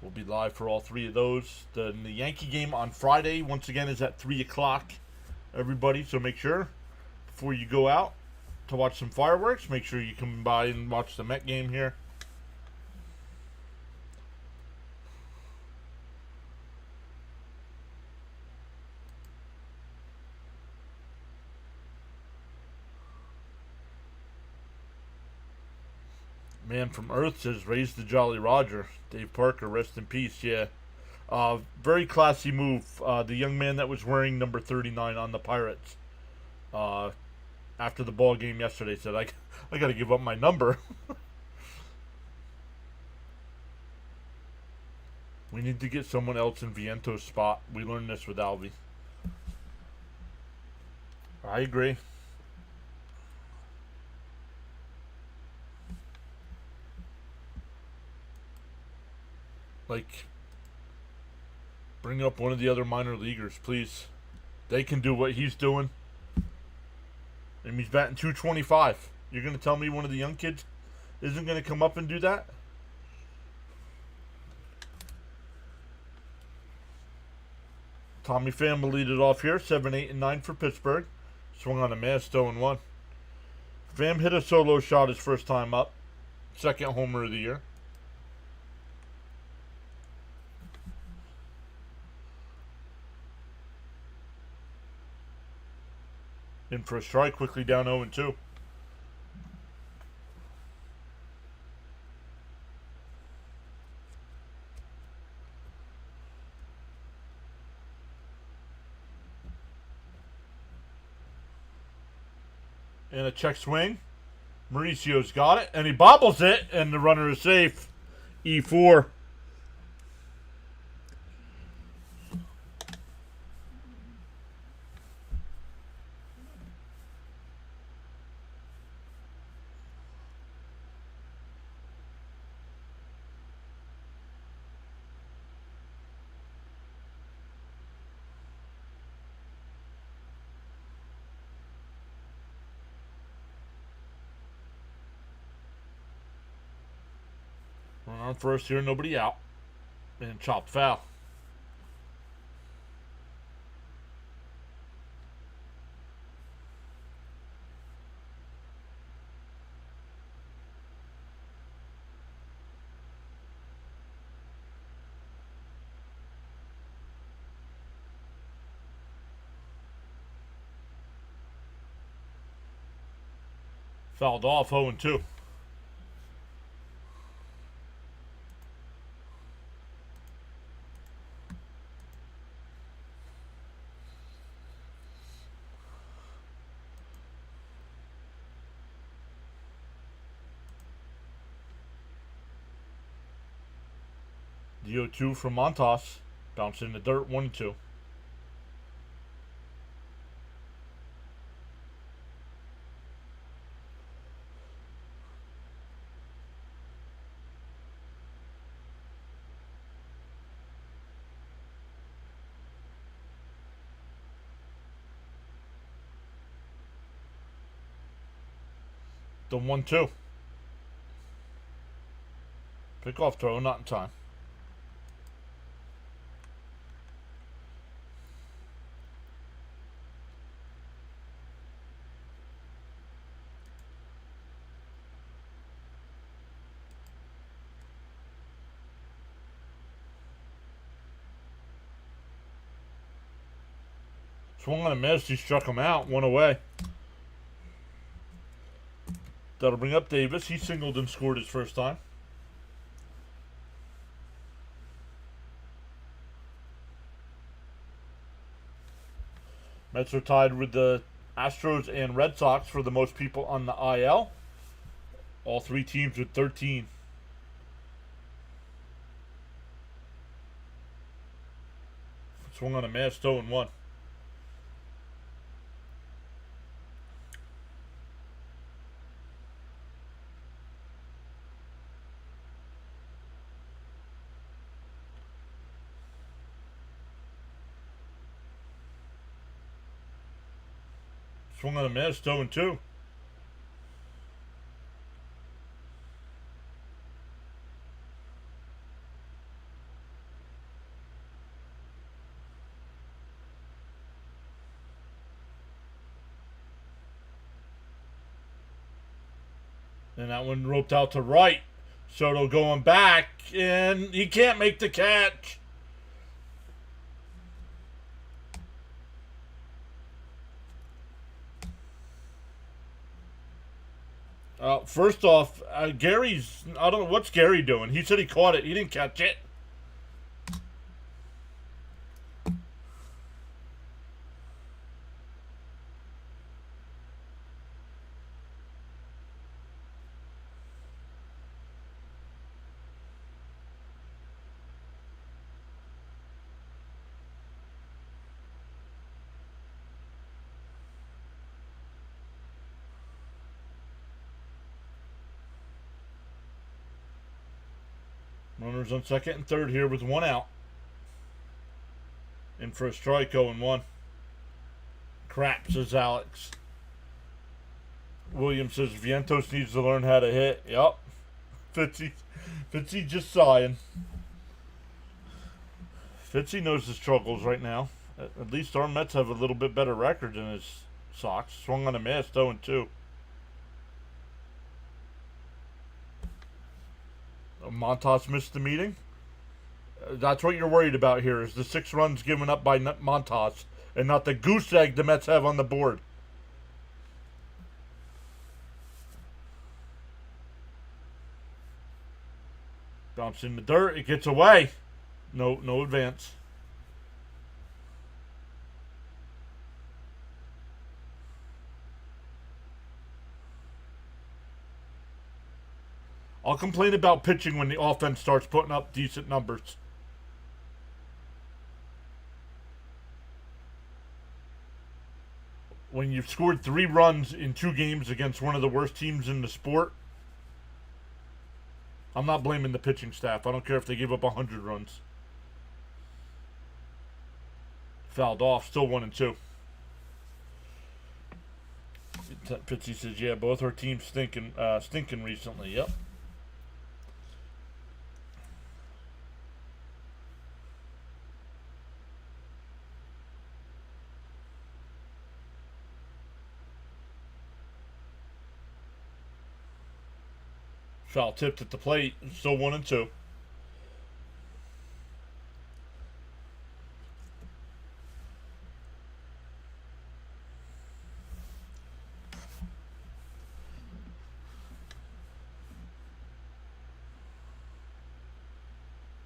We'll be live for all 3 of those. The Yankee game on Friday, once again, is at 3 o'clock, everybody. So make sure, before you go out to watch some fireworks, make sure you come by and watch the Met game here. Man from Earth says, raise the Jolly Roger. Dave Parker, rest in peace. Yeah. Very classy move. The young man that was wearing number 39 on the Pirates after the ball game yesterday said, I got to give up my number. We need to get someone else in Viento's spot. We learned this with Alvy. I agree. Like, bring up one of the other minor leaguers, please. They can do what he's doing. And he's batting .225. You're going to tell me one of the young kids isn't going to come up and do that? Tommy Pham will lead it off here. 7, 8, and 9 for Pittsburgh. Swung on a miss, 0-1. Pham hit a solo shot his first time up. Second homer of the year. In for a strike, quickly down 0-2. And a check swing. Mauricio's got it, and he bobbles it, and the runner is safe. E4. Run on first here, nobody out. And chopped foul. Fouled off, 0-2. The 0-2 from Montas. Bounced in the dirt, 1-2. The 1-2. Pick-off throw, not in time. Swung on a miss, he struck him out, one away. That'll bring up Davis. He singled and scored his first time. Mets are tied with the Astros and Red Sox for the most people on the IL. All three teams with 13. Swung on a miss, 0-1. Swung on a miss, 0-2. And that one roped out to right. Soto going back, and he can't make the catch. First off, Gary's, I don't know, what's Gary doing? He said he caught it. He didn't catch it. Runners on second and third here with one out. In for a strike, 0-1. Crap, says Alex. Williams says Vientos needs to learn how to hit. Yup. Fitzy just sighing. Fitzy knows the struggles right now. At least our Mets have a little bit better record than his Sox. Swung on a miss, 0-2. Montas missed the meeting. That's what you're worried about here, is the 6 runs given up by Montas and not the goose egg the Mets have on the board. Bounce in the dirt. It gets away. No advance. I'll complain about pitching when the offense starts putting up decent numbers. When you've scored 3 runs in 2 games against one of the worst teams in the sport, I'm not blaming the pitching staff. I don't care if they give up 100 runs. Fouled off, still 1-2. Fitzy says, yeah, both our teams stinking recently. Yep. Foul tipped at the plate. Still 1-2.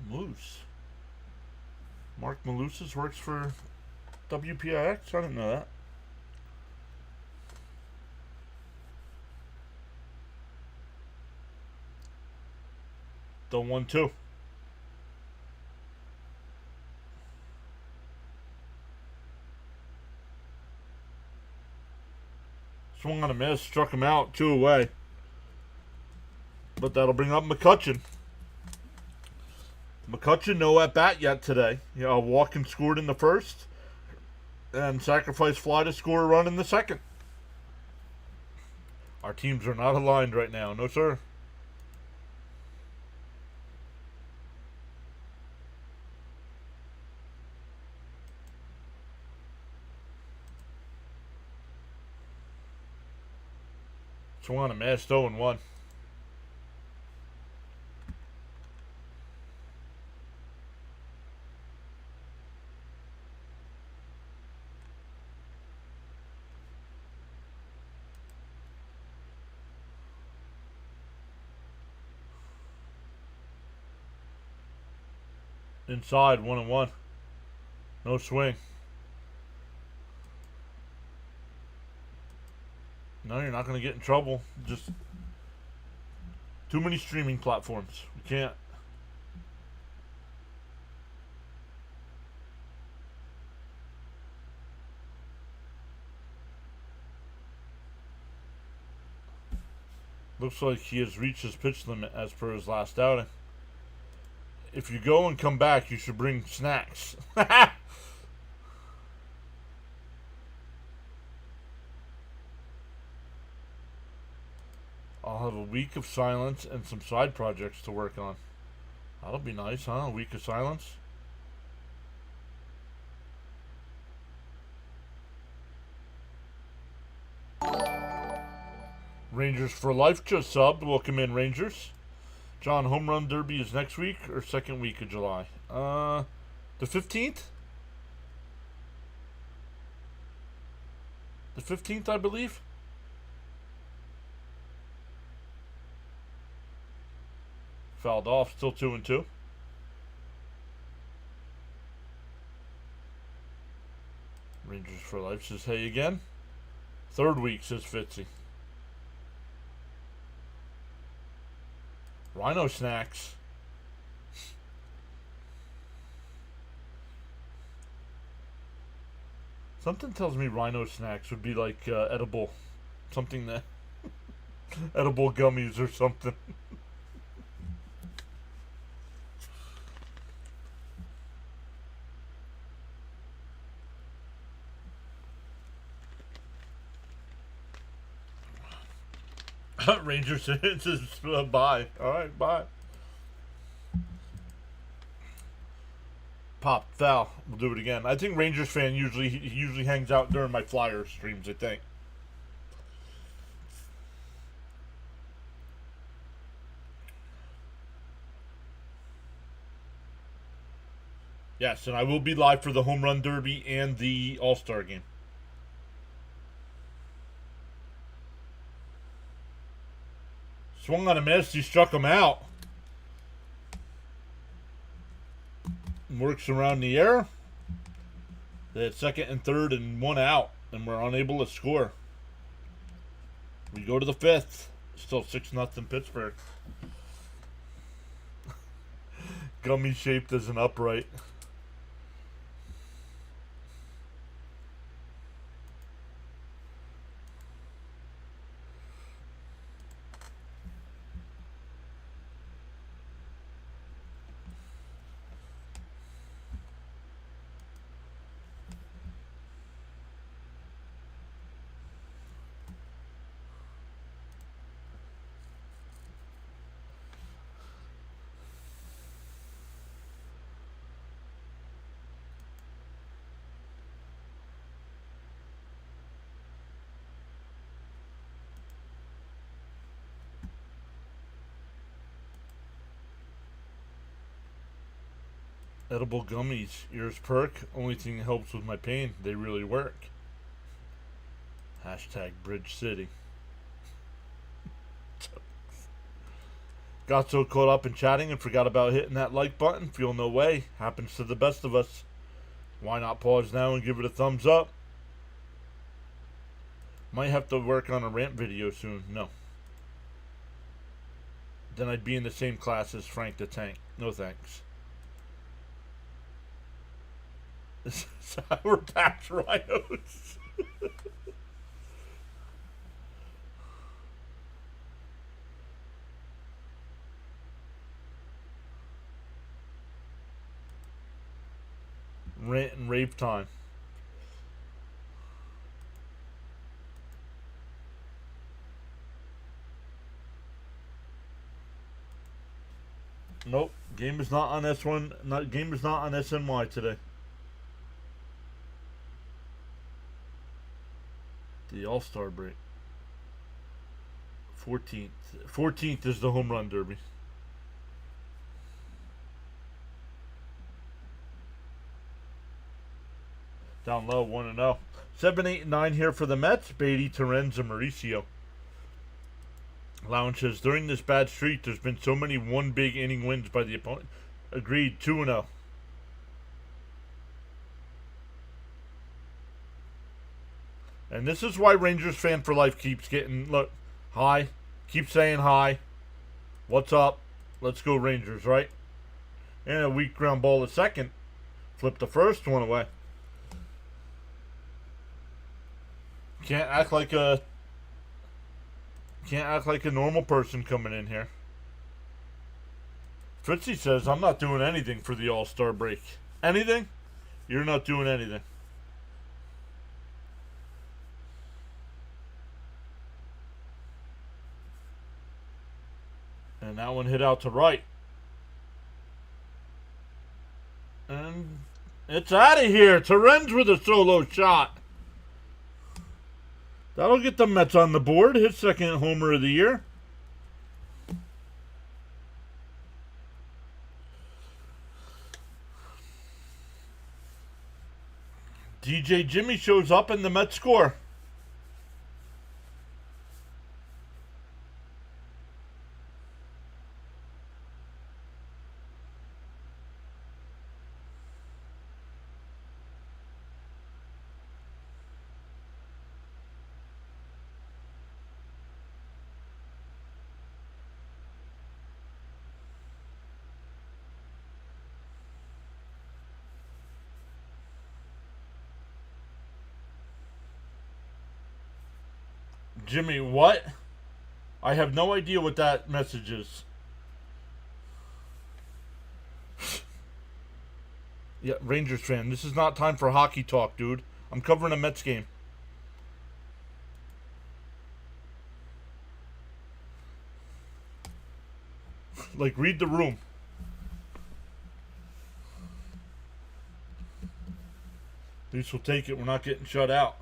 Moose. Mark Malusis works for WPIX? I didn't know that. The 1-2. Swung on a miss, struck him out, 2 away. But that'll bring up McCutcheon. McCutcheon, no at bat yet today. Walken scored in the first, and sacrifice fly to score a run in the second. Our teams are not aligned right now, no sir. Swung on a miss, 0-1. Inside, 1-1. No swing. No, you're not going to get in trouble. Just too many streaming platforms. We can't. Looks like he has reached his pitch limit as per his last outing. If you go and come back, you should bring snacks. I'll have a week of silence and some side projects to work on. That'll be nice, huh? A week of silence. Rangers for Life just subbed. Welcome in, Rangers. John, home run derby is next week or second week of July? The 15th? The 15th, I believe. Fouled off, still 2-2. Rangers for Life says hey again. Third week, says Fitzy. Rhino snacks. Something tells me rhino snacks would be like edible. Something that. Edible gummies or something. Ranger says bye. Alright, bye. Pop, foul. We'll do it again. I think Rangers fan usually hangs out during my Flyer streams, I think. Yes, and I will be live for the Home Run Derby and the All-Star game. Swung on a miss, he struck him out. Works around the air. They had second and third and one out, and we're unable to score. We go to the fifth. Still 6-0 Pittsburgh. Gummy shaped as an upright. Edible gummies. Ears perk. Only thing that helps with my pain. They really work. Hashtag Bridge City. Got so caught up in chatting and forgot about hitting that like button. Feel no way. Happens to the best of us. Why not pause now and give it a thumbs up? Might have to work on a rant video soon. No. Then I'd be in the same class as Frank the Tank. No thanks. Sour Patch Rhinos. Rant and rave time. Nope. Game is not on S1. Game is not on SNY today. The All-Star break. 14th. 14th is the home run derby. Down low, 1-0. 7, 8, and 9 here for the Mets. Beatty, Terenz, and Mauricio. Lounge says, during this bad streak, there's been so many one big inning wins by the opponent. Agreed, 2-0. And this is why Rangers fan for life keeps getting, look, hi. Keep saying hi. What's up? Let's go Rangers, right? And a weak ground ball at second. Flip the first one away. Can't act like a normal person coming in here. Fritzy says, I'm not doing anything for the All-Star break. Anything? You're not doing anything. And that one hit out to right. And it's out of here. Terenz with a solo shot. That'll get the Mets on the board. His second homer of the year. DJ Jimmy shows up and the Mets score. Jimmy, what? I have no idea what that message is. Yeah, Rangers fan. This is not time for hockey talk, dude. I'm covering a Mets game. Like, read the room. At least we'll take it. We're not getting shut out.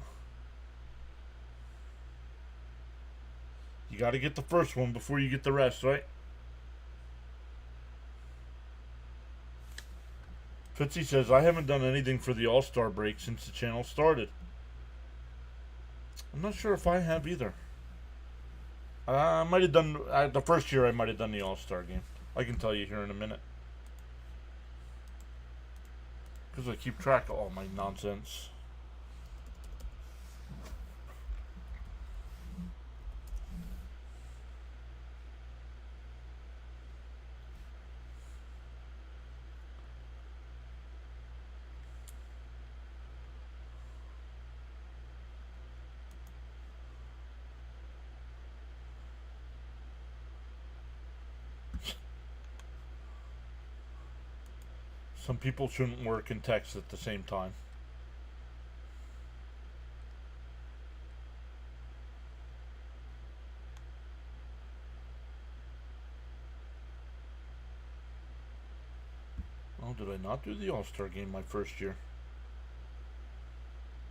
You got to get the first one before you get the rest, right? Fitzy says, I haven't done anything for the All-Star break since the channel started. I'm not sure if I have either. I might have done, the first year I might have done the All-Star game. I can tell you here in a minute. Because I keep track of all my nonsense. Some people shouldn't work and text at the same time. Oh, did I not do the All-Star game my first year?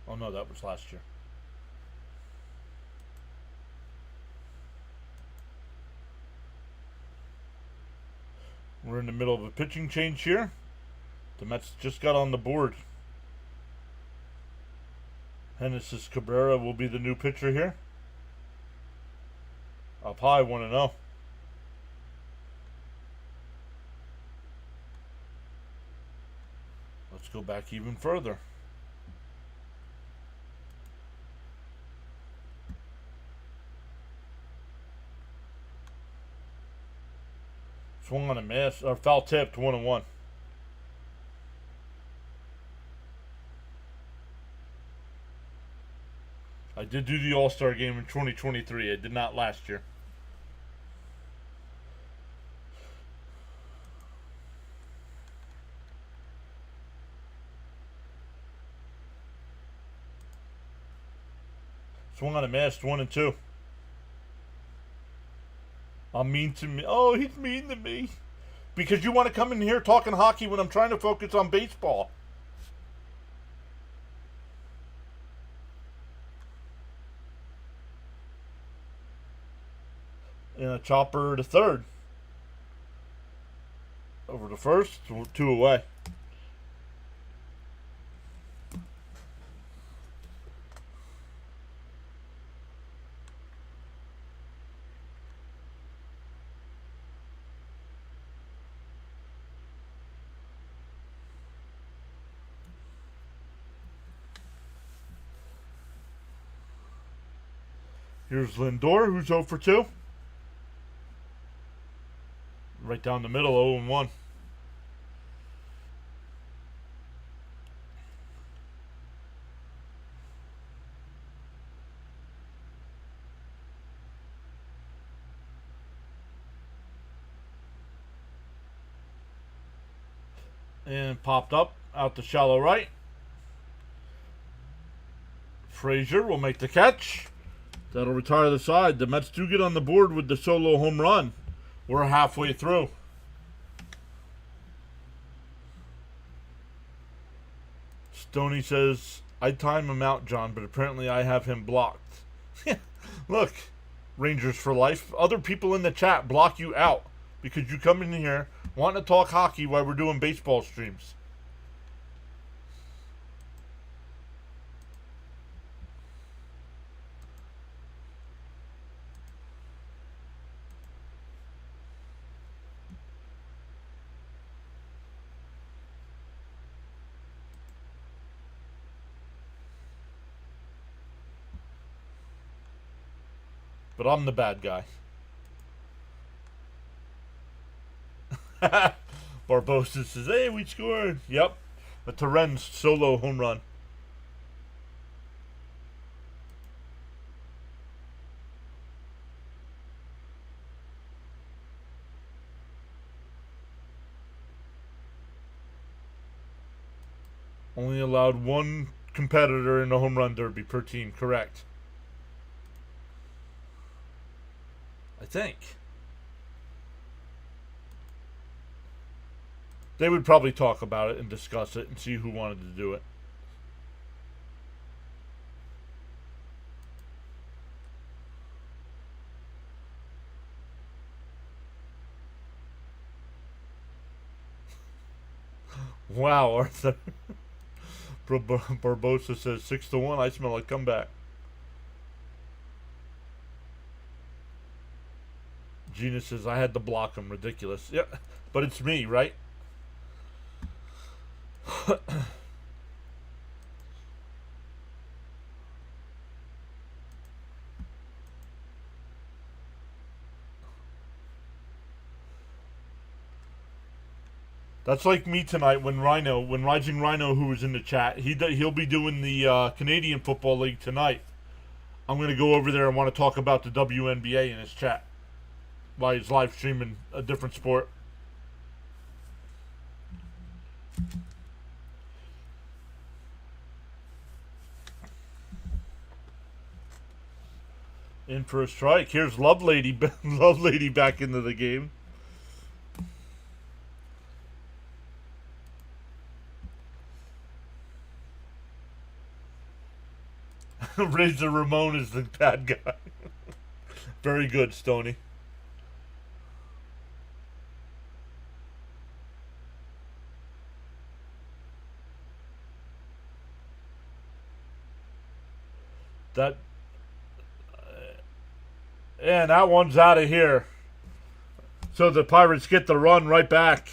Oh no, that was last year. We're in the middle of a pitching change here. The Mets just got on the board. Genesis Cabrera will be the new pitcher here. Up high, 1-0. Let's go back even further. Swung on a miss, or foul tipped, 1-1. I did do the All-Star game in 2023. I did not last year. Swung on a miss, 1-2. I'm mean to me. Oh, he's mean to me. Because you want to come in here talking hockey when I'm trying to focus on baseball. And a chopper to third. Over to first, 2 away. Here's Lindor, who's 0 for 2. Right down the middle, 0-1. And popped up out to shallow right. Frazier will make the catch. That'll retire the side. The Mets do get on the board with the solo home run. We're halfway through. Stoney says, I'd time him out, John, but apparently I have him blocked. Look, Rangers for life. Other people in the chat block you out because you come in here wanting to talk hockey while we're doing baseball streams. But I'm the bad guy. Barbosa says, hey, we scored. Yep. A Torrens solo home run. Only allowed one competitor in the home run derby per team, correct. I think. They would probably talk about it and discuss it and see who wanted to do it. Wow, Arthur. Barbosa says 6-1. I smell a comeback. Gina says I had to block him. Ridiculous. Yeah, but it's me, right? That's like me tonight when Rising Rhino, who was in the chat, he'll be doing the Canadian Football League tonight. I'm going to go over there and want to talk about the WNBA in his chat while he's live streaming a different sport. In for a strike. Here's Lovelady back into the game. Razor Ramon is the bad guy. Very good, Stoney. That and that one's out of here. So the Pirates get the run right back.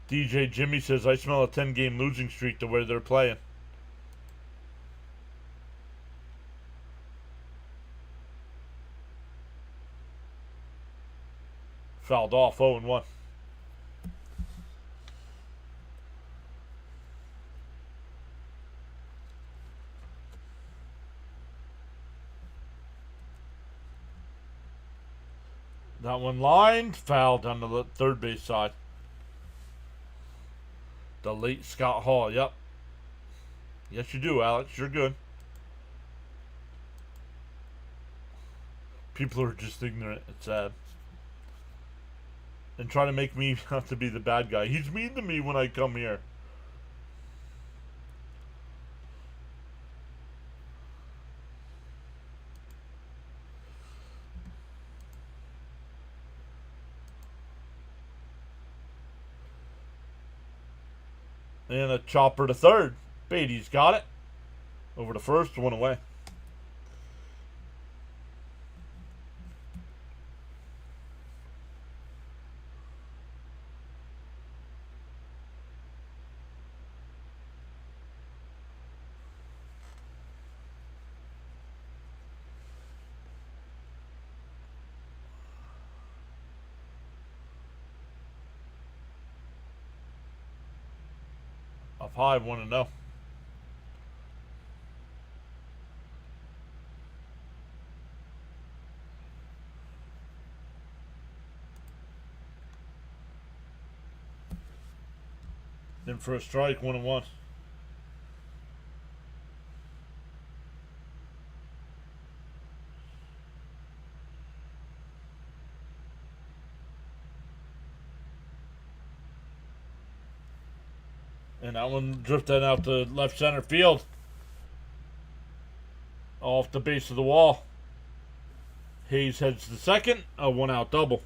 DJ Jimmy says, I smell a 10-game losing streak the way they're playing. Fouled off, 0-1. That one lined, fouled on the third base side. The late Scott Hall, yep. Yes, you do, Alex. You're good. People are just ignorant. It's sad. And try to make me have to be the bad guy. He's mean to me when I come here. And a chopper to third. Beatty's got it. Over to first, one away. Up high, 1-0. In for a strike, 1-1. And that one drifted out to left center field. Off the base of the wall. Hayes heads to second. A 1-out double.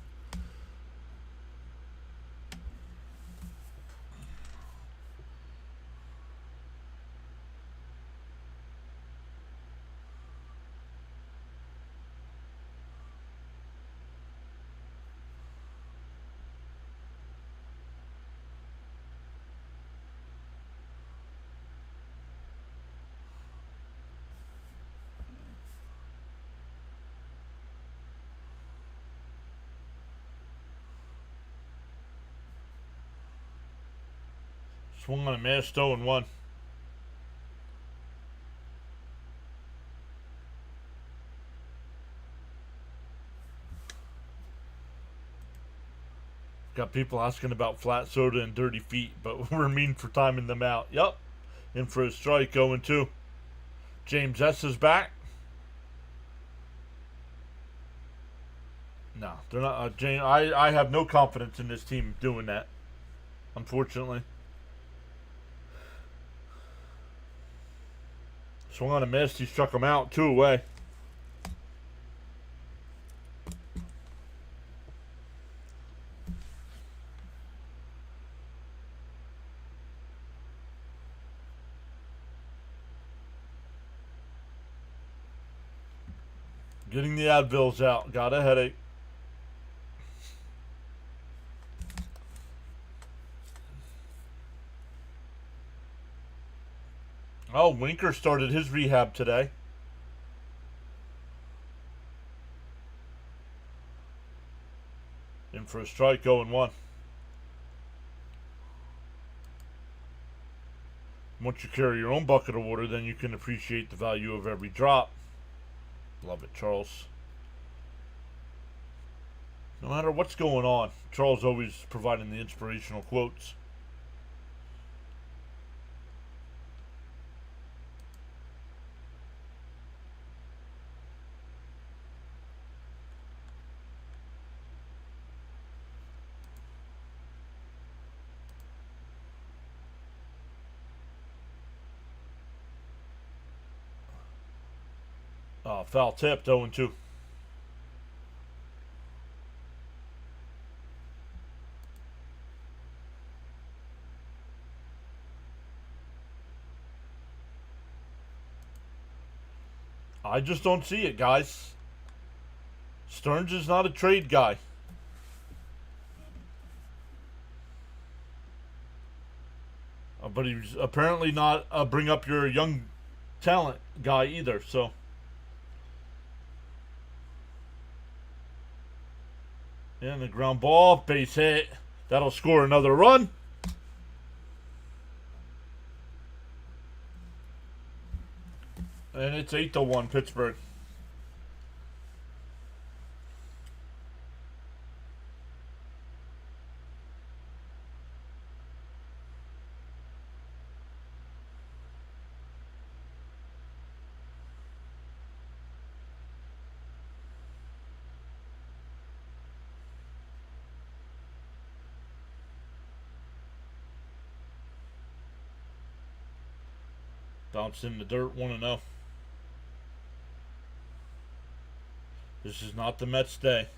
Swung on a miss, 0-1. Got people asking about flat soda and dirty feet, but we're mean for timing them out. Yep. In for a strike, 0-2. James S. is back. No, they're not. James, I have no confidence in this team doing that, unfortunately. Swung on a miss. He struck him out. 2 away. Getting the Advils out. Got a headache. Oh, Winker started his rehab today. In for a strike, 0-1. Once you carry your own bucket of water, then you can appreciate the value of every drop. Love it, Charles. No matter what's going on, Charles always providing the inspirational quotes. Foul tipped, 0-2. I just don't see it, guys. Stearns is not a trade guy. But he's apparently not a bring up your young talent guy either, so. And the ground ball, base hit. That'll score another run. And it's 8-1 Pittsburgh. Bounced in the dirt, 1-0. This is not the Mets' day.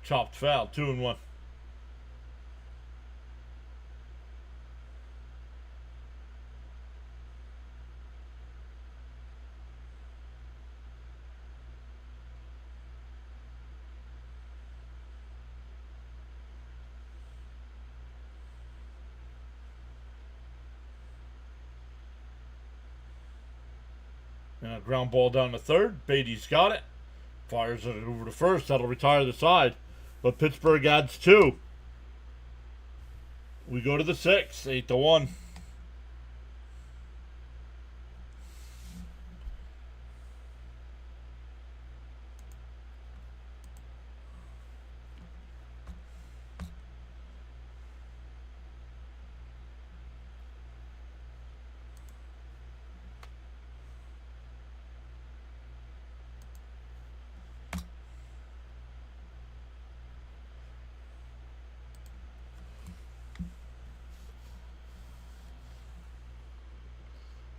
Chopped foul, 2-1. And a ground ball down to third. Beatty's got it. Fires it over to first. That'll retire the side. But Pittsburgh adds 2. We go to the 6th, 8-1.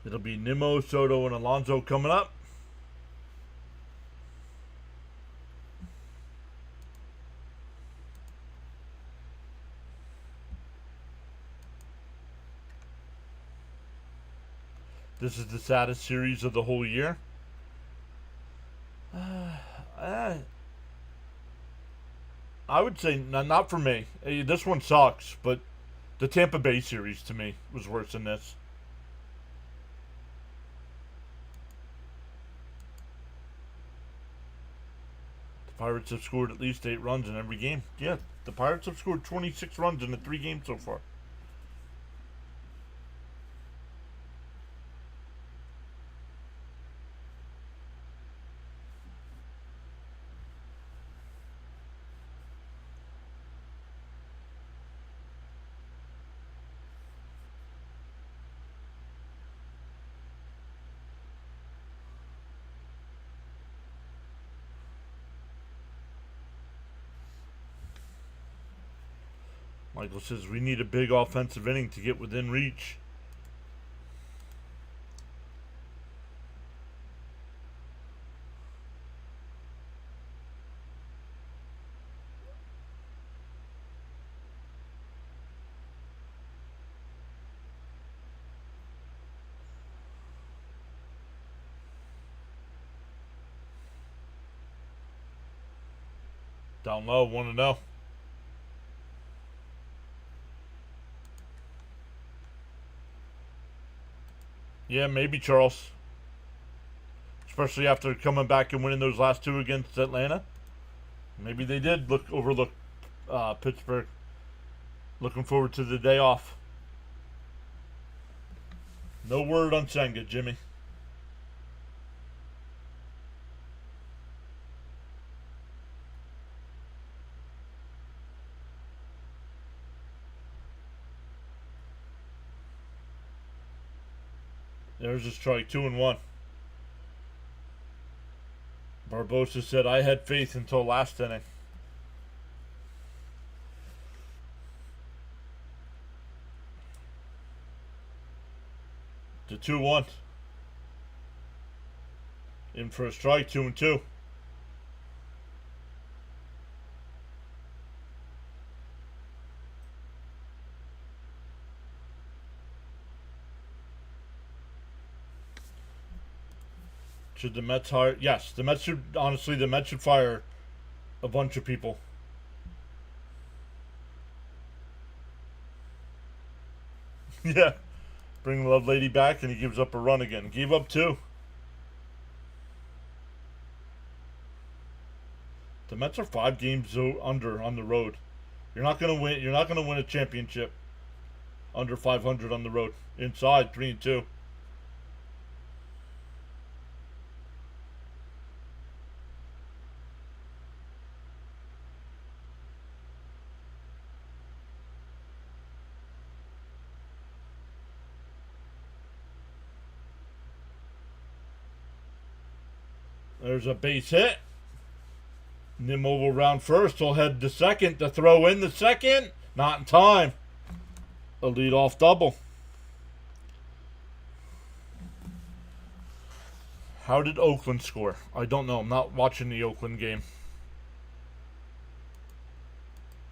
It'll be Nimmo, Soto, and Alonso coming up. This is the saddest series of the whole year. I would say not for me. This one sucks, but the Tampa Bay series to me was worse than this. Pirates have scored at least 8 runs in every game. Yeah, the Pirates have scored 26 runs in the 3 games so far. Michael says we need a big offensive inning to get within reach. Down low, 1-0. Yeah, maybe Charles. Especially after coming back and winning those last 2 against Atlanta. Maybe they did overlook Pittsburgh. Looking forward to the day off. No word on Senga, Jimmy. There's a strike. 2-1. Barbosa said, I had faith until last inning. The 2-1. In for a strike. 2-2. Should the Mets hire? Yes, the Mets should. Honestly, the Mets should fire a bunch of people. Yeah. Bring the Love Lady back and he gives up a run again. Gave up 2. The Mets are 5 games under on the road. You're not gonna win. You're not gonna win a championship under 500 on the road. Inside 3-2. There's a base hit. Nimmo will round first. He'll head to second to throw in the second. Not in time. A leadoff double. How did Oakland score? I don't know. I'm not watching the Oakland game.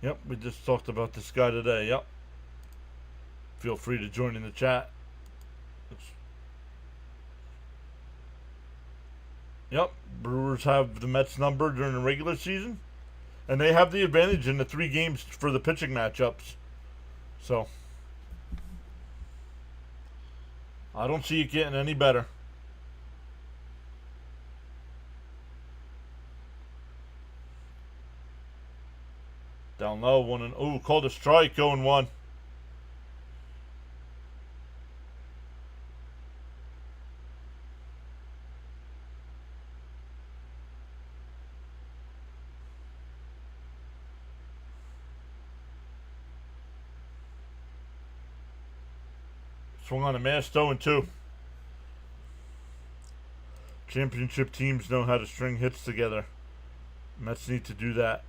Yep, we just talked about this guy today. Yep. Feel free to join in the chat. Yep, Brewers have the Mets number during the regular season. And they have the advantage in the 3 games for the pitching matchups. So, I don't see it getting any better. Down low, 1 oh, called a strike, 0-1. Swung on a mass, 0-2. Championship teams know how to string hits together. Mets need to do that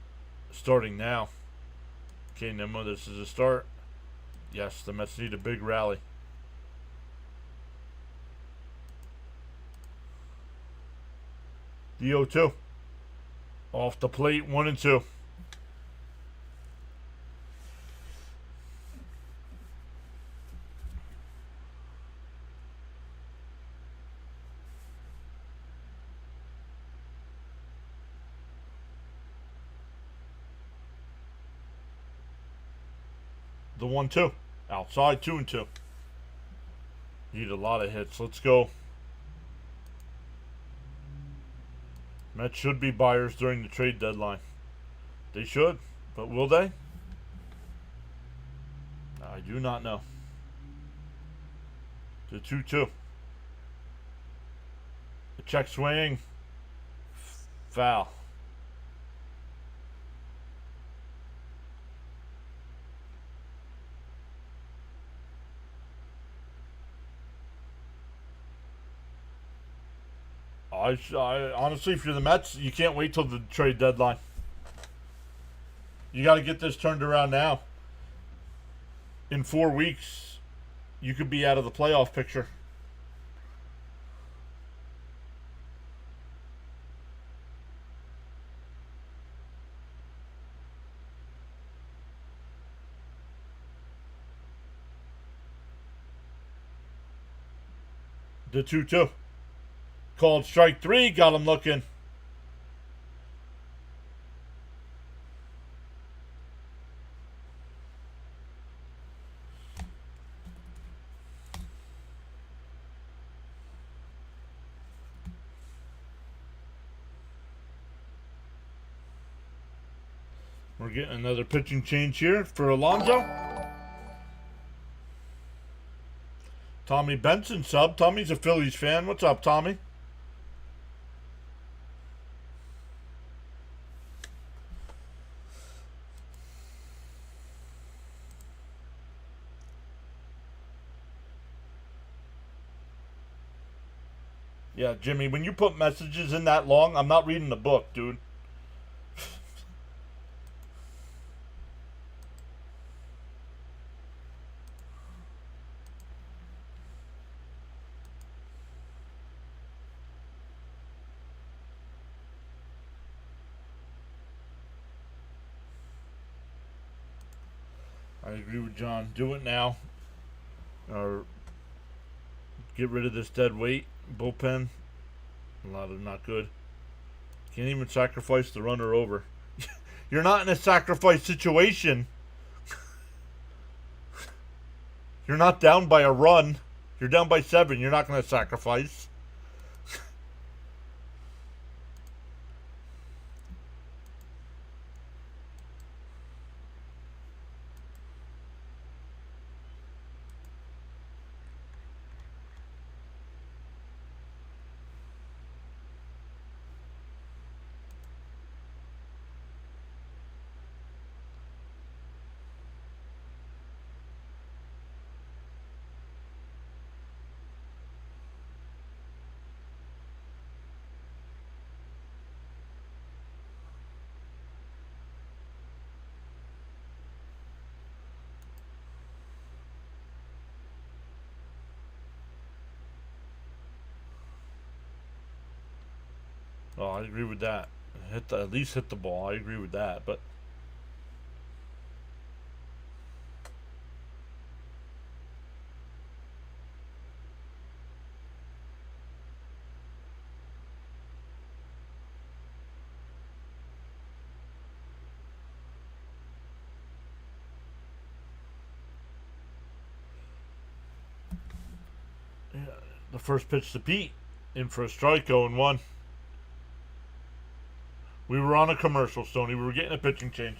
starting now. Okay, Nimmo, this is a start. Yes, the Mets need a big rally. The 0-2. Off the plate, 1-2. The 1-2. Outside, 2-2. Need a lot of hits. Let's go. Mets should be buyers during the trade deadline. They should, but will they? I do not know. The 2-2. The check swing. Foul. I honestly, if you're the Mets, you can't wait till the trade deadline. You got to get this turned around now. In 4 weeks, you could be out of the playoff picture. The 2-2. Called strike 3, got him looking. We're getting another pitching change here for Alonso. Tommy Benson sub. Tommy's a Phillies fan. What's up, Tommy? Yeah, Jimmy, when you put messages in that long, I'm not reading the book, dude. I agree with John. Do it now. Or get rid of this dead weight. Bullpen. A lot of not good. Can't even sacrifice the runner over. You're not in a sacrifice situation. You're not down by a run. You're down by 7. You're not going to sacrifice. Oh, I agree with that. At least hit the ball. I agree with that. But yeah, the first pitch to Pete. In for a strike, 0-1. We were on a commercial, Stoney. We were getting a pitching change.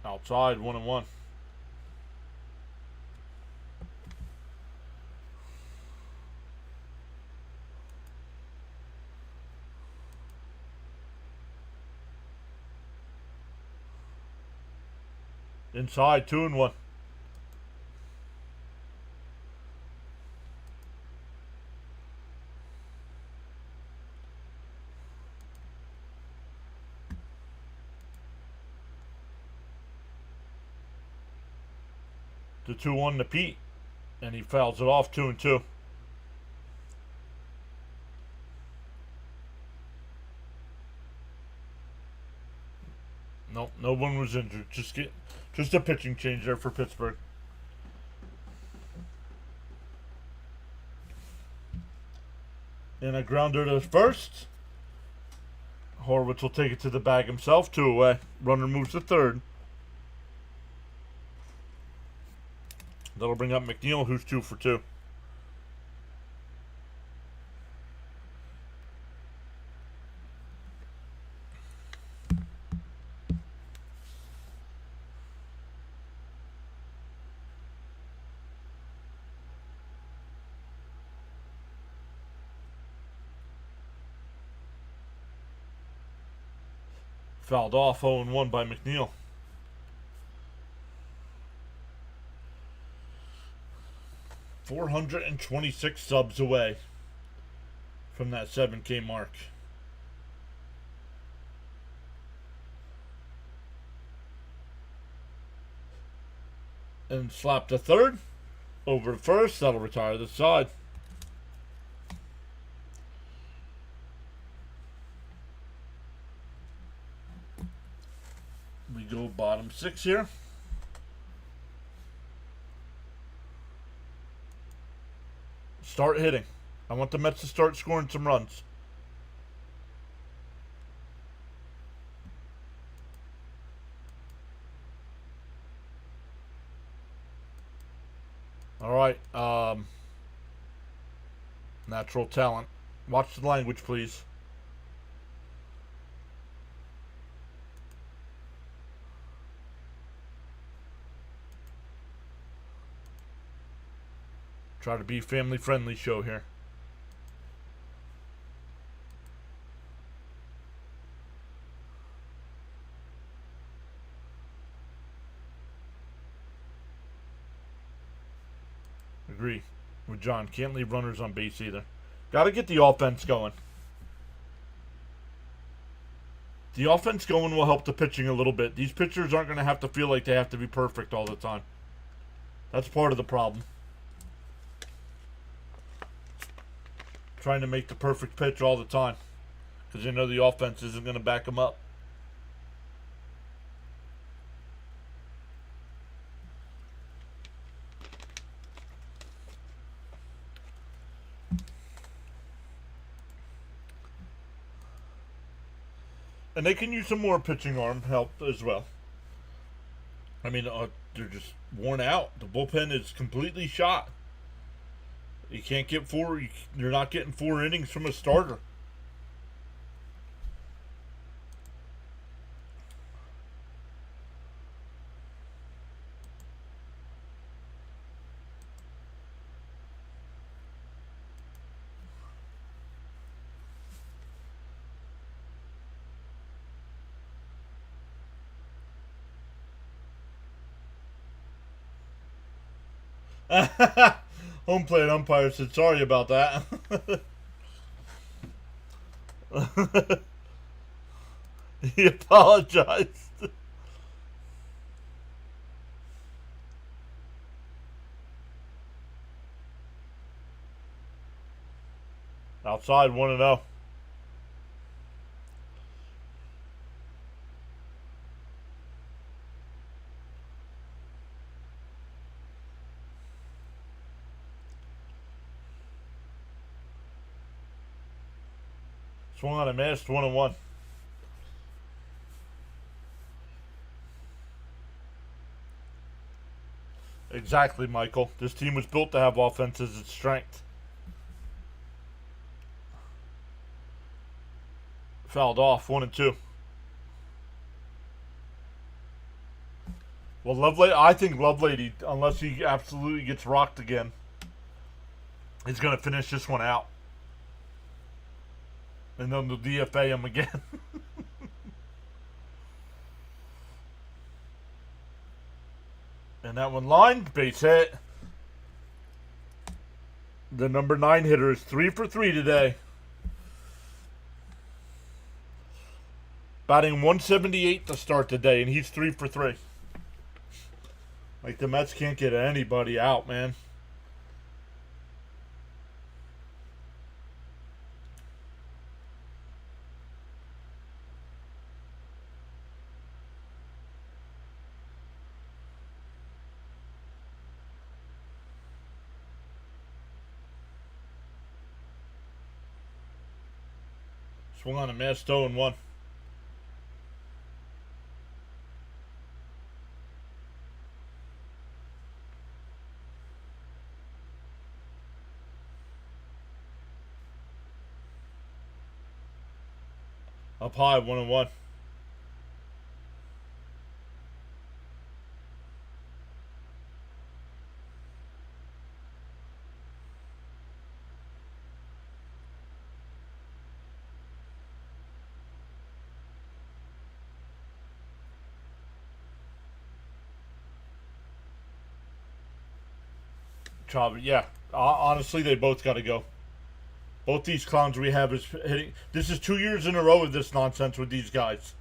Outside, 1-1. Inside, 2-1. The 2-1 to Pete. And he fouls it off, 2-2. Nope, no one was injured. Just a pitching change there for Pittsburgh. And a grounder to first. Horwitz will take it to the bag himself. 2 away. Runner moves to third. That'll bring up McNeil, who's 2 for 2. Fouled off, 0-1 by McNeil. $426 subs away from that 7K mark. And slap to third. Over to first. That'll retire the side. We go bottom 6 here. Start hitting. I want the Mets to start scoring some runs. All right. Natural talent. Watch the language, please. Try to be family friendly show here. Agree with John. Can't leave runners on base either. Got to get the offense going. The offense going will help the pitching a little bit. These pitchers aren't going to have to feel like they have to be perfect all the time. That's part of the problem. Trying to make the perfect pitch all the time. Because they know the offense isn't going to back them up. And they can use some more pitching arm help as well. I mean, they're just worn out. The bullpen is completely shot. You can't get you're not getting 4 innings from a starter. Home plate umpire said sorry about that. He apologized. Outside 1-0. Swung on a missed 1-1. Exactly, Michael. This team was built to have offense as its strength. Fouled off 1-2. Well, I think Lovelady, unless he absolutely gets rocked again, is going to finish this one out. And then they'll DFA him again. And that one line, base hit. The number 9 hitter is 3 for 3 today. Batting 178 to start the day, and he's 3 for 3. Like, the Mets can't get anybody out, man. Swung on a missed 0-1. Up high, 1-1. Yeah, honestly, they both got to go. Both these clowns we have is hitting. This is 2 years in a row of this nonsense with these guys.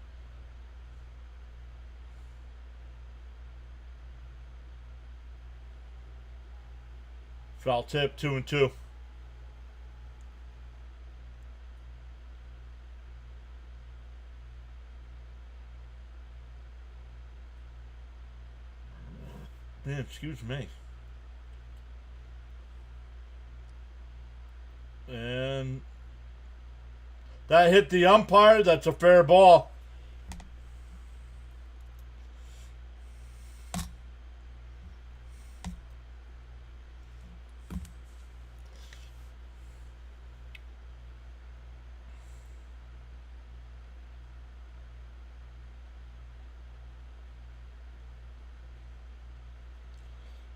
Foul tip, 2-2. Man, excuse me. And that hit the umpire. That's a fair ball.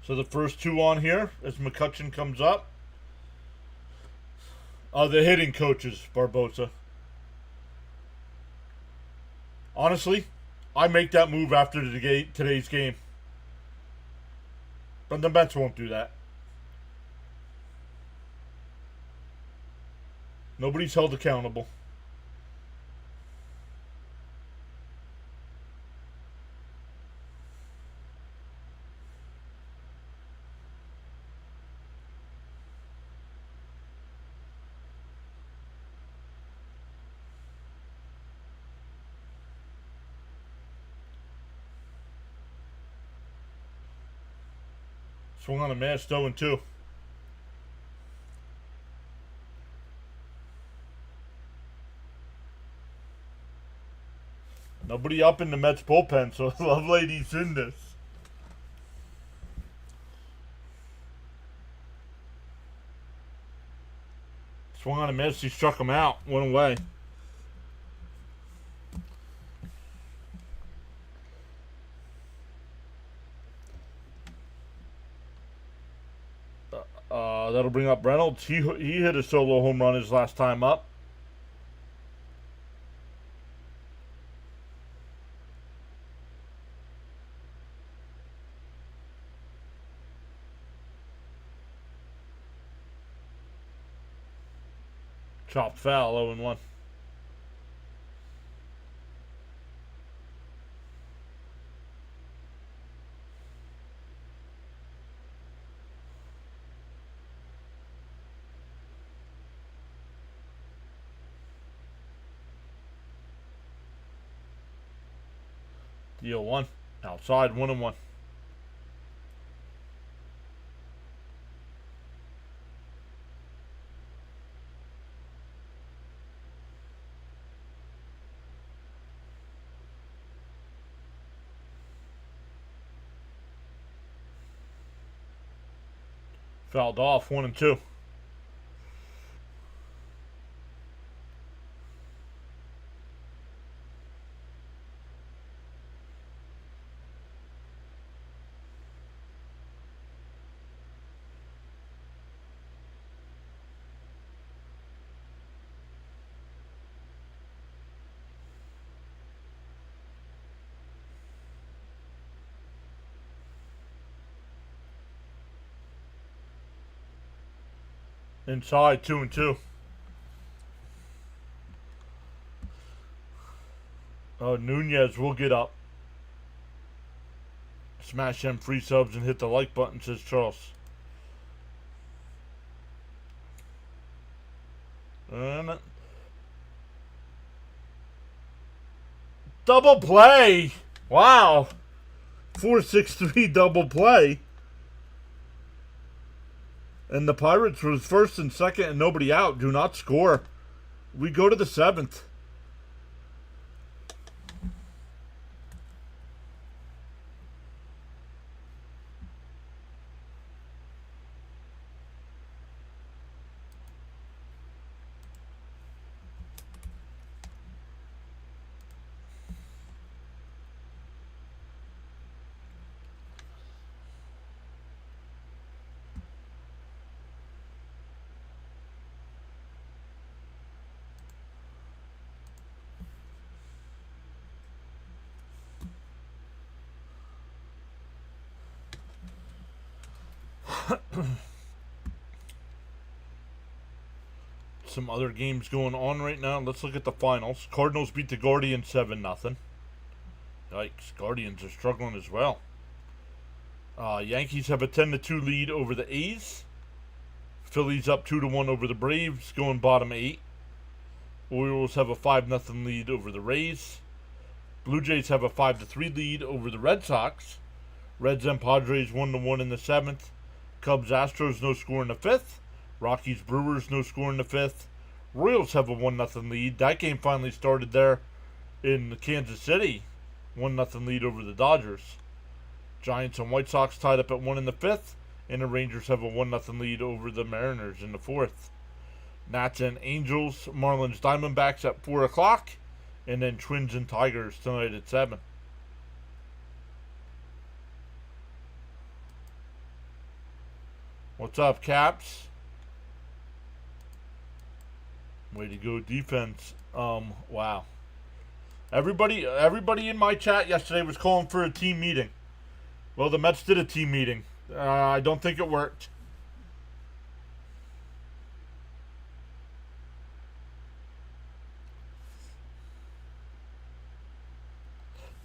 So the first 2 on here as McCutcheon comes up. The hitting coaches, Barbosa. Honestly, I make that move after today's game. But the Mets won't do that. Nobody's held accountable. Swung on a miss, 0-2. Nobody up in the Mets bullpen, so Loveladies in this. Swung on a miss, he struck him out, went away. That'll bring up Reynolds. He hit a solo home run his last time up. Chopped foul, 0-1. Deal 1. Outside, 1-1. Fouled off, 1-2. Inside, 2-2. Nunez will get up. Smash them free subs and hit the like button, says Charles. And double play. Wow. 4-6-3 double play. And the Pirates was first and second and nobody out. Do not score. We go to the 7th. Some other games going on right now. Let's look at the finals. Cardinals beat the Guardians 7-0. Yikes, Guardians are struggling as well. Yankees have a 10-2 lead over the A's. Phillies up 2-1 over the Braves, going bottom 8. Orioles have a 5-0 lead over the Rays. Blue Jays have a 5-3 lead over the Red Sox. Reds and Padres 1-1 in the 7th. Cubs Astros no score in the 5th. Rockies Brewers no score in the 5th. Royals have a 1-0 lead. That game finally started there in Kansas City. 1-0 lead over the Dodgers. Giants and White Sox tied up at 1 in the 5th. And the Rangers have a 1-0 lead over the Mariners in the 4th. Nats and Angels, Marlins Diamondbacks at 4 o'clock. And then Twins and Tigers tonight at 7. What's up, Caps? Way to go, defense. Wow. Everybody in my chat yesterday was calling for a team meeting. Well, the Mets did a team meeting. I don't think it worked.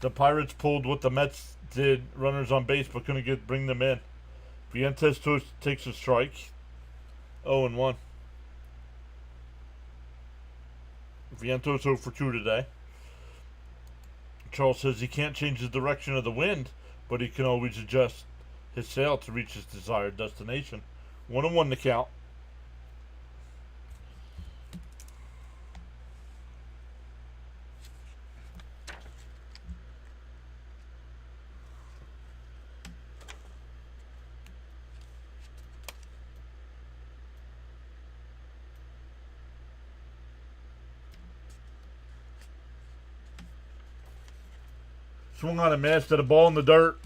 The Pirates pulled what the Mets did, runners on base, but couldn't bring them in. Vientos takes a strike. 0-1. Vientos 0 for 2 today. Charles says he can't change the direction of the wind, but he can always adjust his sail to reach his desired destination. 1-1 to count. Swung on a miss to the ball in the dirt.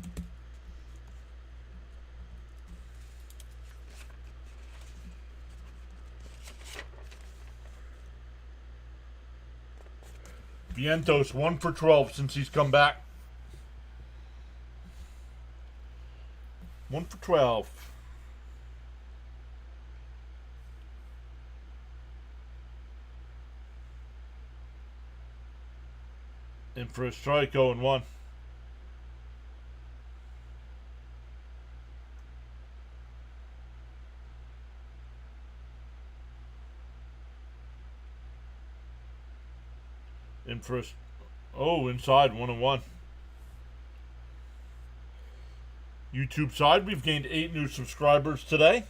Vientos 1 for 12 since he's come back. 1 for 12. In for a strike, 0-1. In for a, inside, 1-1. YouTube side, we've gained 8 new subscribers today.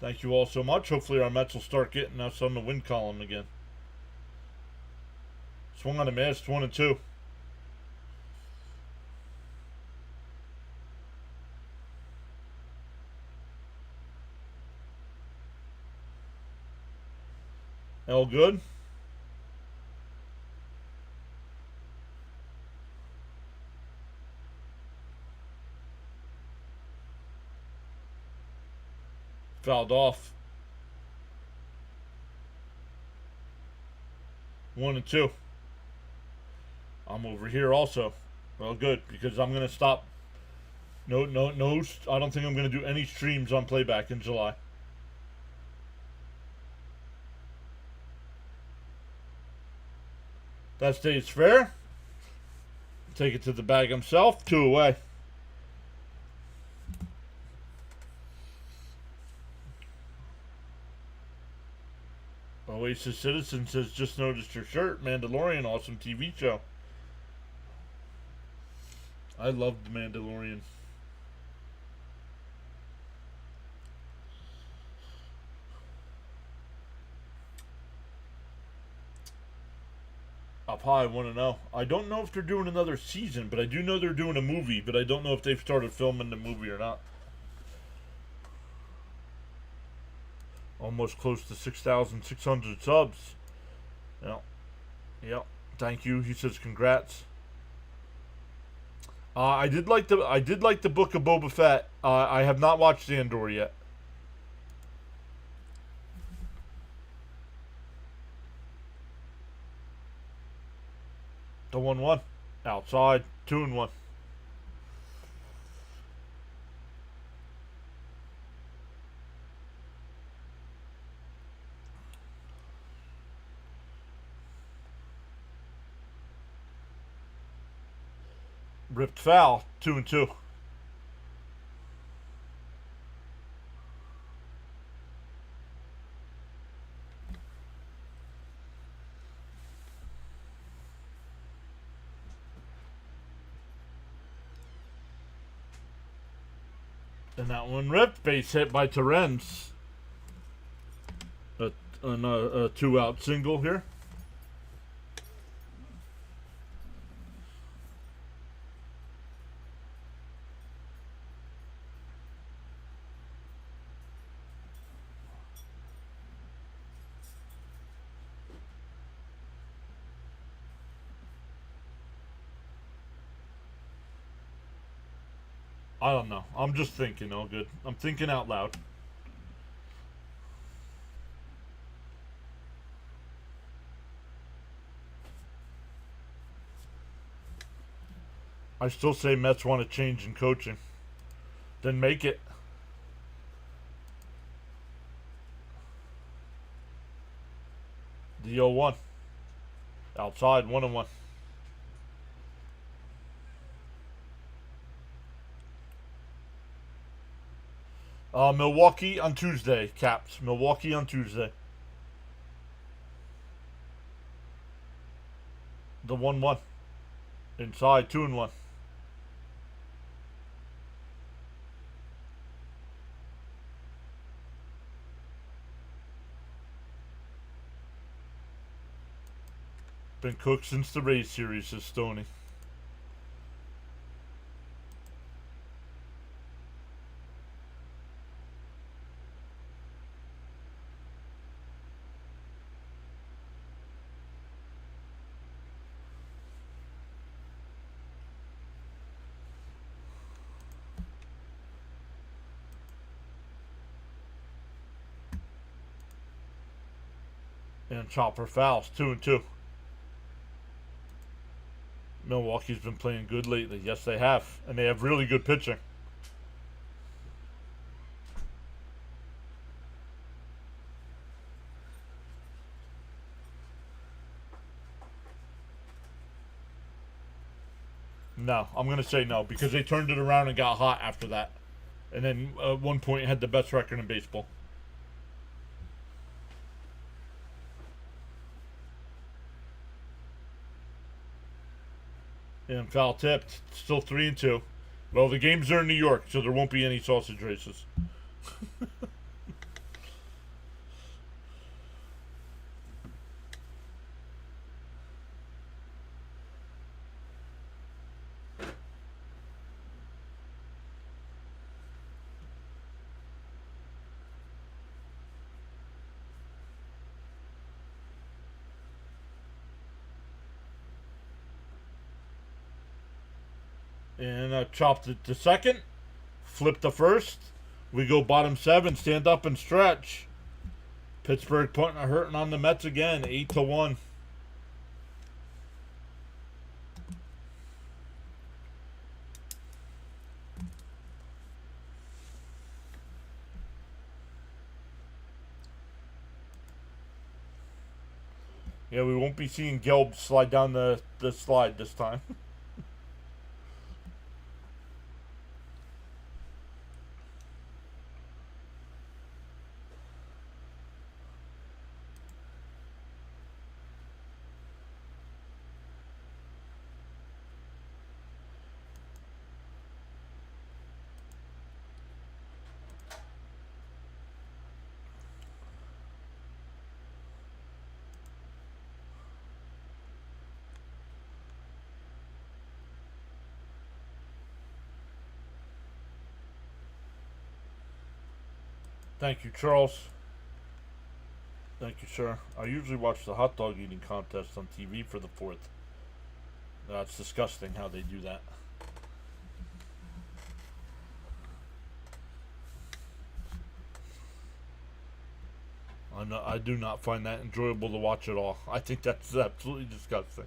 Thank you all so much. Hopefully our Mets will start getting us on the win column again. Swung on a miss, 1-2. All good. Fouled off. 1-2. I'm over here also. Well, good, because I'm going to stop. No. I don't think I'm going to do any streams on playback in July. That stays fair. Take it to the bag himself. 2 away. Oasis Citizen says, just noticed your shirt. Mandalorian, awesome TV show. I love The Mandalorian. Up high, want to know. I don't know if they're doing another season, but I do know they're doing a movie, but I don't know if they've started filming the movie or not. Almost close to 6,600 subs. Yep. Thank you. He says congrats. I did like the Book of Boba Fett. I have not watched Andor yet. The 1-1 outside, 2-1. Ripped foul, 2-2. And that one ripped, base hit by Terrence. A 2-out single here. I don't know. I'm just thinking, all good. I'm thinking out loud. I still say Mets want to change in coaching. Then make it. The 0-1. Outside, 1-1. Milwaukee on Tuesday. Caps. Milwaukee on Tuesday. The 1-1. Inside 2-1. Been cooked since the Rays series, says Stoney. And chopper fouls, 2-2. Milwaukee's been playing good lately. Yes, they have. And they have really good pitching. No, I'm going to say no because they turned it around and got hot after that. And then at one point had the best record in baseball. And foul tipped. Still 3-2. Well, the games are in New York, so there won't be any sausage races. And chopped it to second. Flipped the first. We go bottom 7. Stand up and stretch. Pittsburgh putting a hurting on the Mets again. 8-1. Yeah, we won't be seeing Gelb slide down the slide this time. Thank you, Charles. Thank you, sir. I usually watch the hot dog eating contest on TV for the 4th. It's disgusting how they do that. I do not find that enjoyable to watch at all. I think that's absolutely disgusting.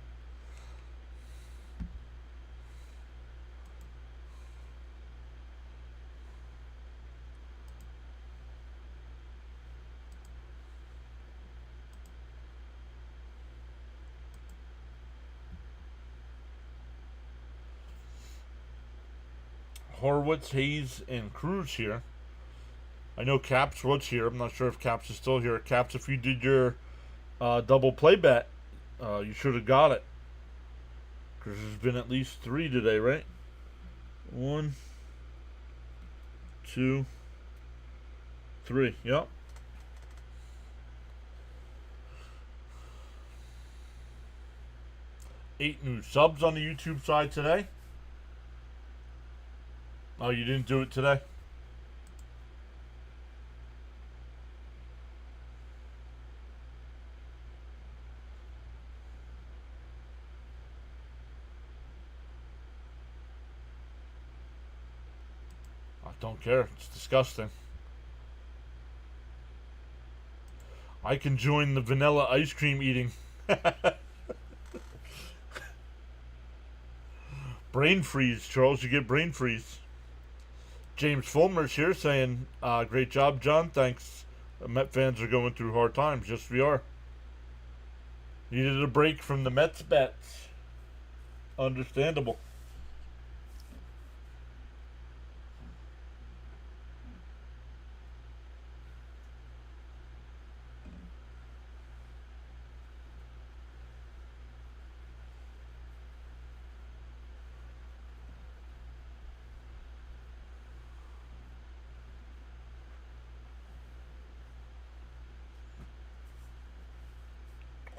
Horwitz, Hayes, and Cruz here. I know Caps was here. I'm not sure if Caps is still here. Caps, if you did your double play bet, you should have got it. Because there's been at least 3 today, right? 1, 2, 3. Yep. Eight new subs on the YouTube side today. Oh, you didn't do it today? I don't care. It's disgusting. I can join the vanilla ice cream eating. Brain freeze, Charles. You get brain freeze. James Fulmer's here saying, great job, John. Thanks. Met fans are going through hard times. Yes, we are. Needed a break from the Mets bets. Understandable.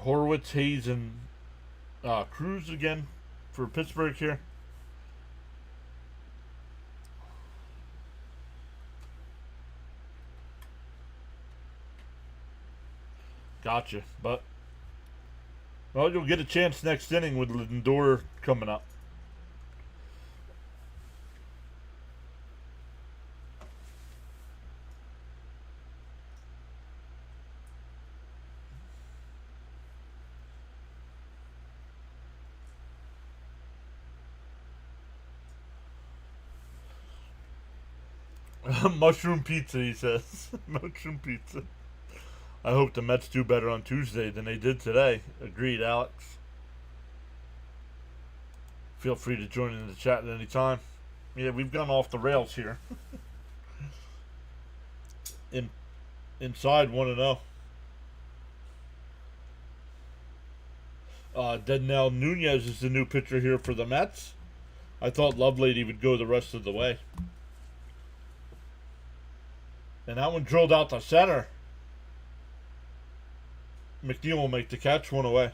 Horowitz, Hayes, and Cruz again for Pittsburgh here. Gotcha. But, well, you'll get a chance next inning with Lindor coming up. Mushroom pizza, he says. Mushroom pizza. I hope the Mets do better on Tuesday than they did today. Agreed, Alex. Feel free to join in the chat at any time. Yeah, we've gone off the rails here. Inside 1-0. Dednell Nunez is the new pitcher here for the Mets. I thought Lovelady would go the rest of the way. And that one drilled out to center. McNeil will make the catch, one away.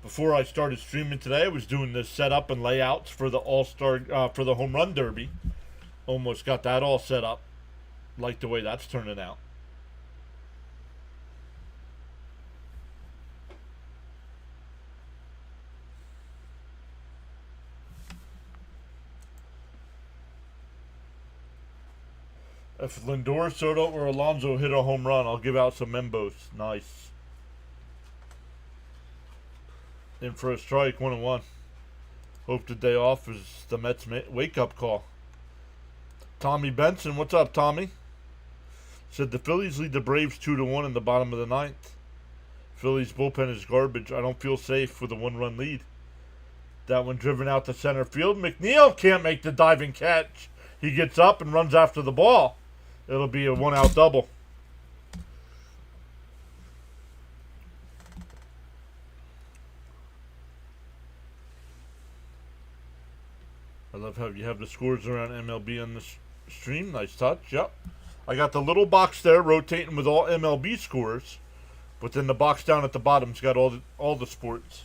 Before I started streaming today, I was doing the setup and layouts for the All-Star, for the Home Run Derby. Almost got that all set up. Like the way that's turning out. If Lindor, Soto, or Alonso hit a home run, I'll give out some Membos. Nice. In for a strike, 1-1. Hope the day off is the Mets' wake-up call. Tommy Benson, what's up, Tommy? Said the Phillies lead the Braves 2-1 in the bottom of the ninth. Phillies bullpen is garbage. I don't feel safe with a one-run lead. That one driven out to center field. McNeil can't make the diving catch. He gets up and runs after the ball. It'll be a one-out double. I love how you have the scores around MLB on this stream. Nice touch. Yep. I got the little box there rotating with all MLB scores. But then the box down at the bottom's got all the sports.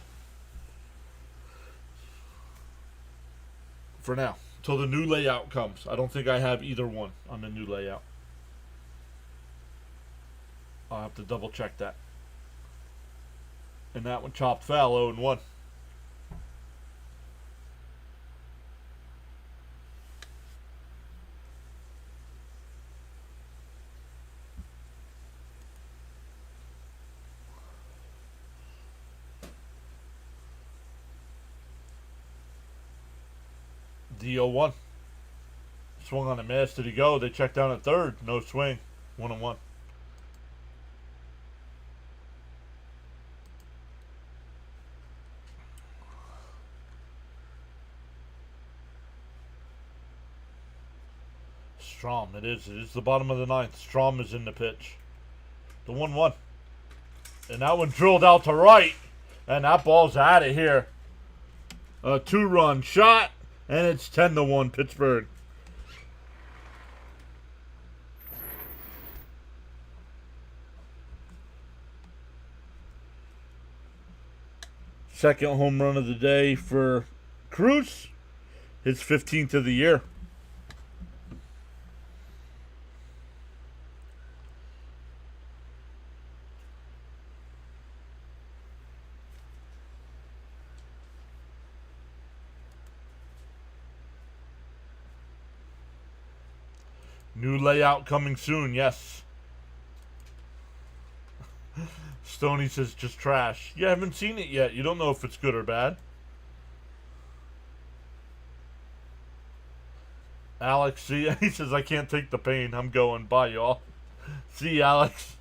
For now. Until the new layout comes. I don't think I have either one on the new layout. I'll have to double check that. And that one chopped foul, 0-1. The 0-1. Swung on the mass. Did he go? They checked down at third. No swing. 1-1. Strom. It is. It is the bottom of the ninth. Strom is in the pitch. The 1-1. And that one drilled out to right. And that ball's out of here. A 2-run shot. And it's 10-1 Pittsburgh. Second home run of the day for Cruz. His 15th of the year. New layout coming soon, yes. Stoney says just trash. You haven't seen it yet. You don't know if it's good or bad. Alex, see, he says, I can't take the pain. I'm going. Bye, y'all. See you, Alex.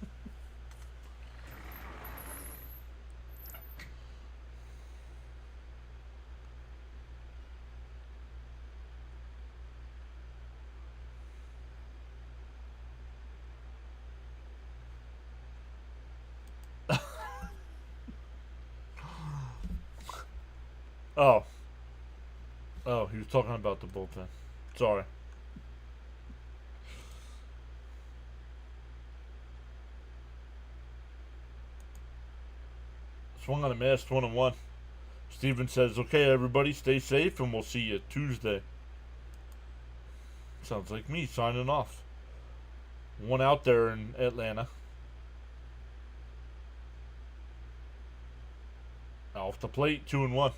Oh. Oh, he was talking about the bullpen. Sorry. Swung on a miss, 1-1. Steven says, okay, everybody, stay safe, and we'll see you Tuesday. Sounds like me signing off. One out there in Atlanta. Off the plate, 2-1.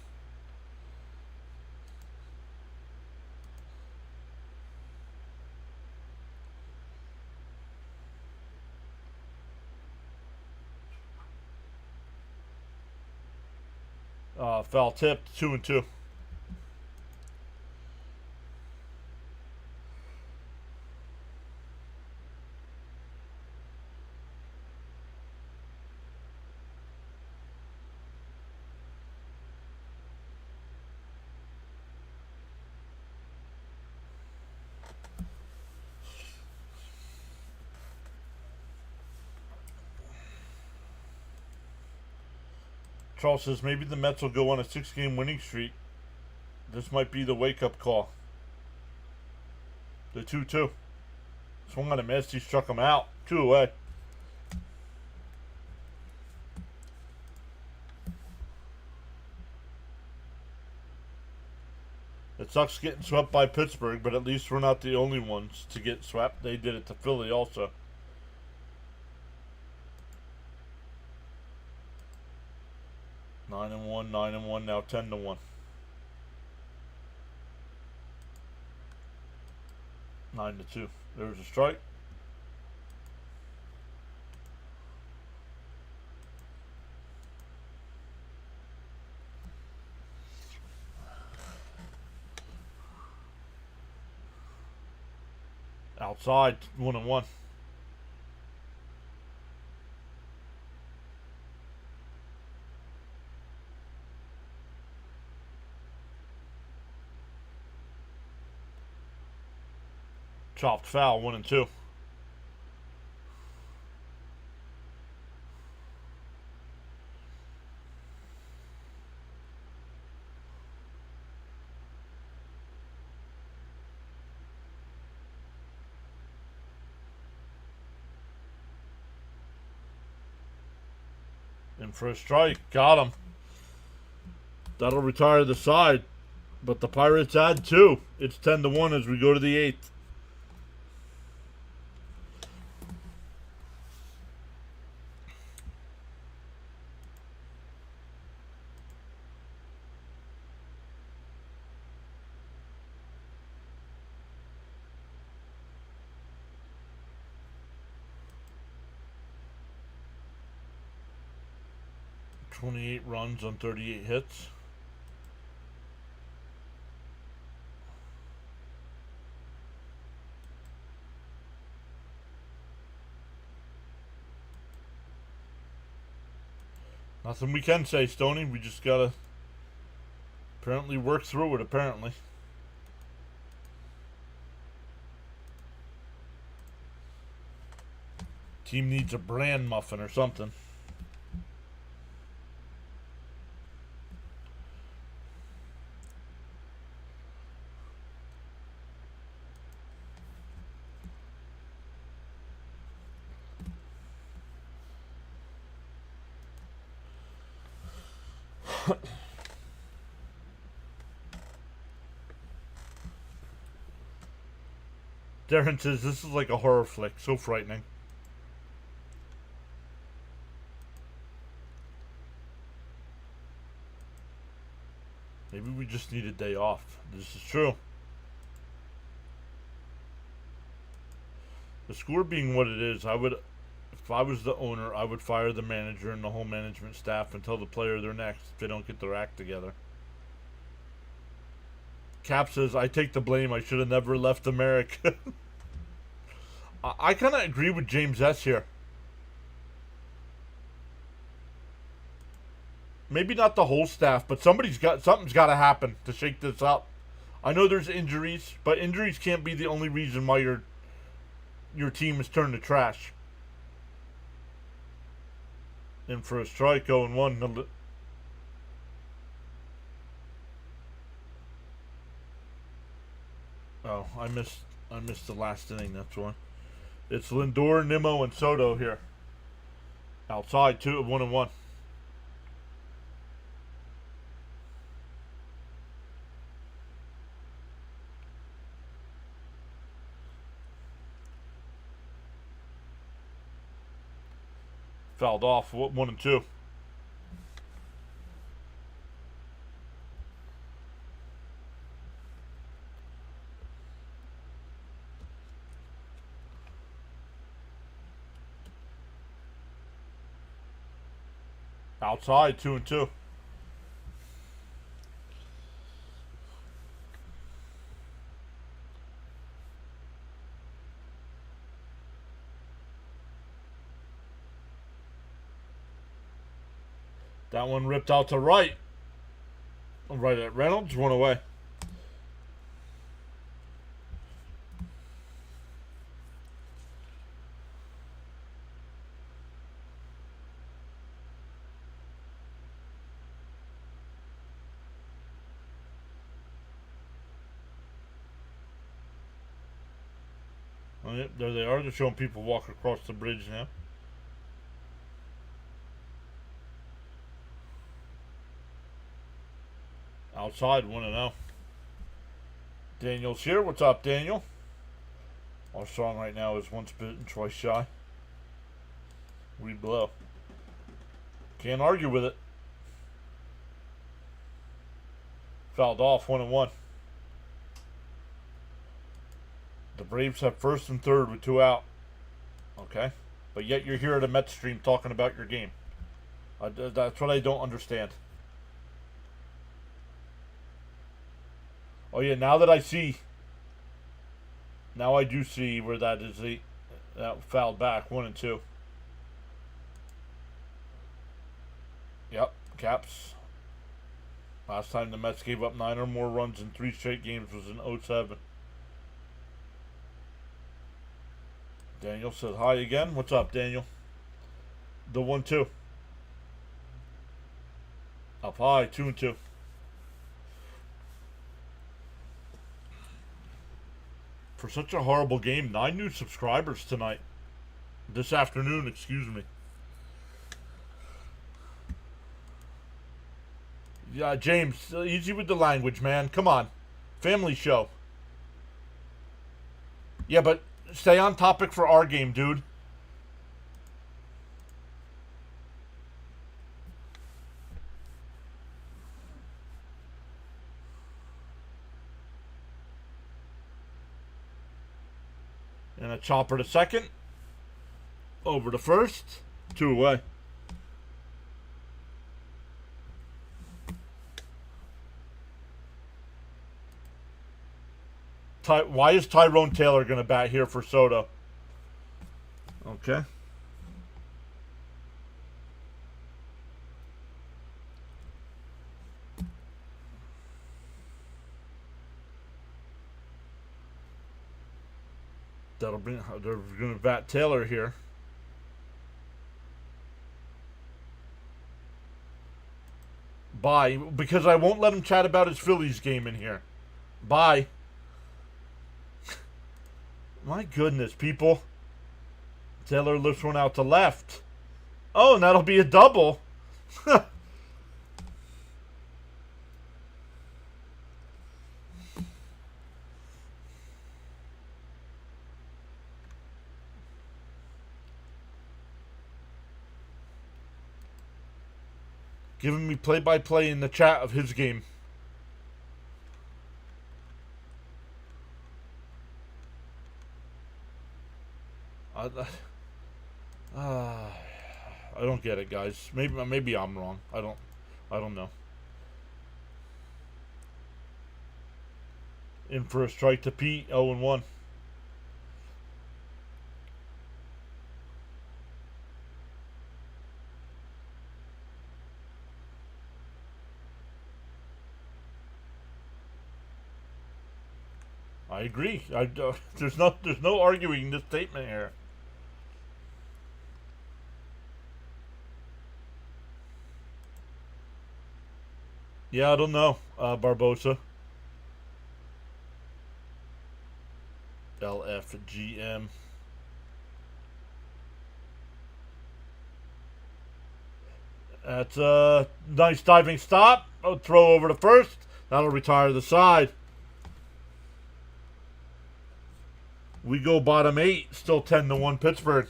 Foul tipped, 2-2. Charles says maybe the Mets will go on a 6-game winning streak. This might be the wake-up call. The 2-2. Swung on a miss. He struck him out. 2 away. It sucks getting swept by Pittsburgh, but at least we're not the only ones to get swept. They did it to Philly also. Nine and one, now 10-1. 9-2. There's a strike. Outside, 1-1. Chopped foul, 1-2. In for a strike. Got him. That'll retire the side. But the Pirates add 2. It's 10-1 as we go to the 8th. $28 runs on 38 hits. Nothing we can say, Stoney. We just gotta apparently work through it, apparently. Team needs a brand muffin or something. Darren says this is like a horror flick. So frightening. Maybe we just need a day off. This is true. The score being what it is, if I was the owner, I would fire the manager and the whole management staff and tell the player they're next if they don't get their act together. Cap says, I take the blame. I should have never left America. I kind of agree with James S. here. Maybe not the whole staff, but something's got to happen to shake this up. I know there's injuries, but injuries can't be the only reason why your team is turned to trash. In for a strike, 0-1. Oh, I missed the last inning. That's why. It's Lindor, Nimmo, and Soto here. Outside, 1-1. Fouled off, 1-2. Outside, 2-2. That one ripped out to right. Right at Reynolds, one away. Oh, yep, there they are. They're showing people walk across the bridge now. Outside, 1-0. Daniel's here. What's up, Daniel? Our song right now is Once Bitten, Twice Shy. We blow. Can't argue with it. Fouled off, 1-1. The Braves have first and third with 2 out. Okay? But yet you're here at a Mets stream talking about your game. That's what I don't understand. Oh yeah, now that I see, now I do see where that is. That fouled back, 1-2. Yep, Caps. Last time the Mets gave up 9 or more runs in 3 straight games was in 2007. Daniel said hi again. What's up, Daniel? The 1-2. Up high, 2-2. For such a horrible game, 9 new subscribers tonight. This afternoon, excuse me. Yeah, James, easy with the language, man. Come on. Family show. Yeah, but stay on topic for our game, dude. And a chopper to second. Over to first. 2 away. Why is Tyrone Taylor going to bat here for Soto? Okay. That'll bring. They're going to bat Taylor here. Bye. Because I won't let him chat about his Phillies game in here. Bye. My goodness, people. Taylor lifts one out to left. Oh, and that'll be a double. Giving me play-by-play in the chat of his game. I don't get it, guys. Maybe I'm wrong. I don't know. In for a strike to Pete, 0-1. I agree. There's no arguing this statement here. Yeah, I don't know, Barbosa. FGM. That's a nice diving stop. A throw over to first. That'll retire the side. We go bottom 8. Still 10-1 Pittsburgh.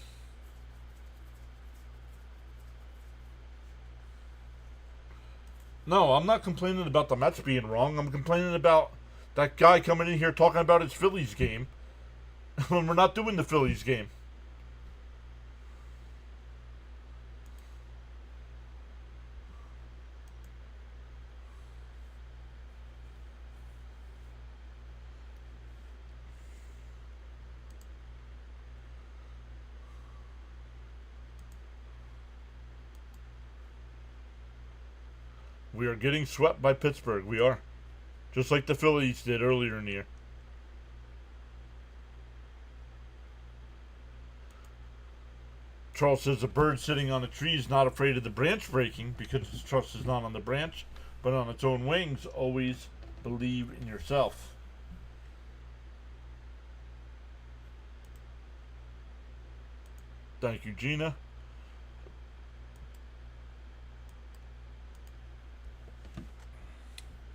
No, I'm not complaining about the Mets being wrong. I'm complaining about that guy coming in here talking about his Phillies game when we're not doing the Phillies game. We are getting swept by Pittsburgh. We are. Just like the Phillies did earlier in the year. Charles says a bird sitting on a tree is not afraid of the branch breaking because its trust is not on the branch, but on its own wings. Always believe in yourself. Thank you, Gina.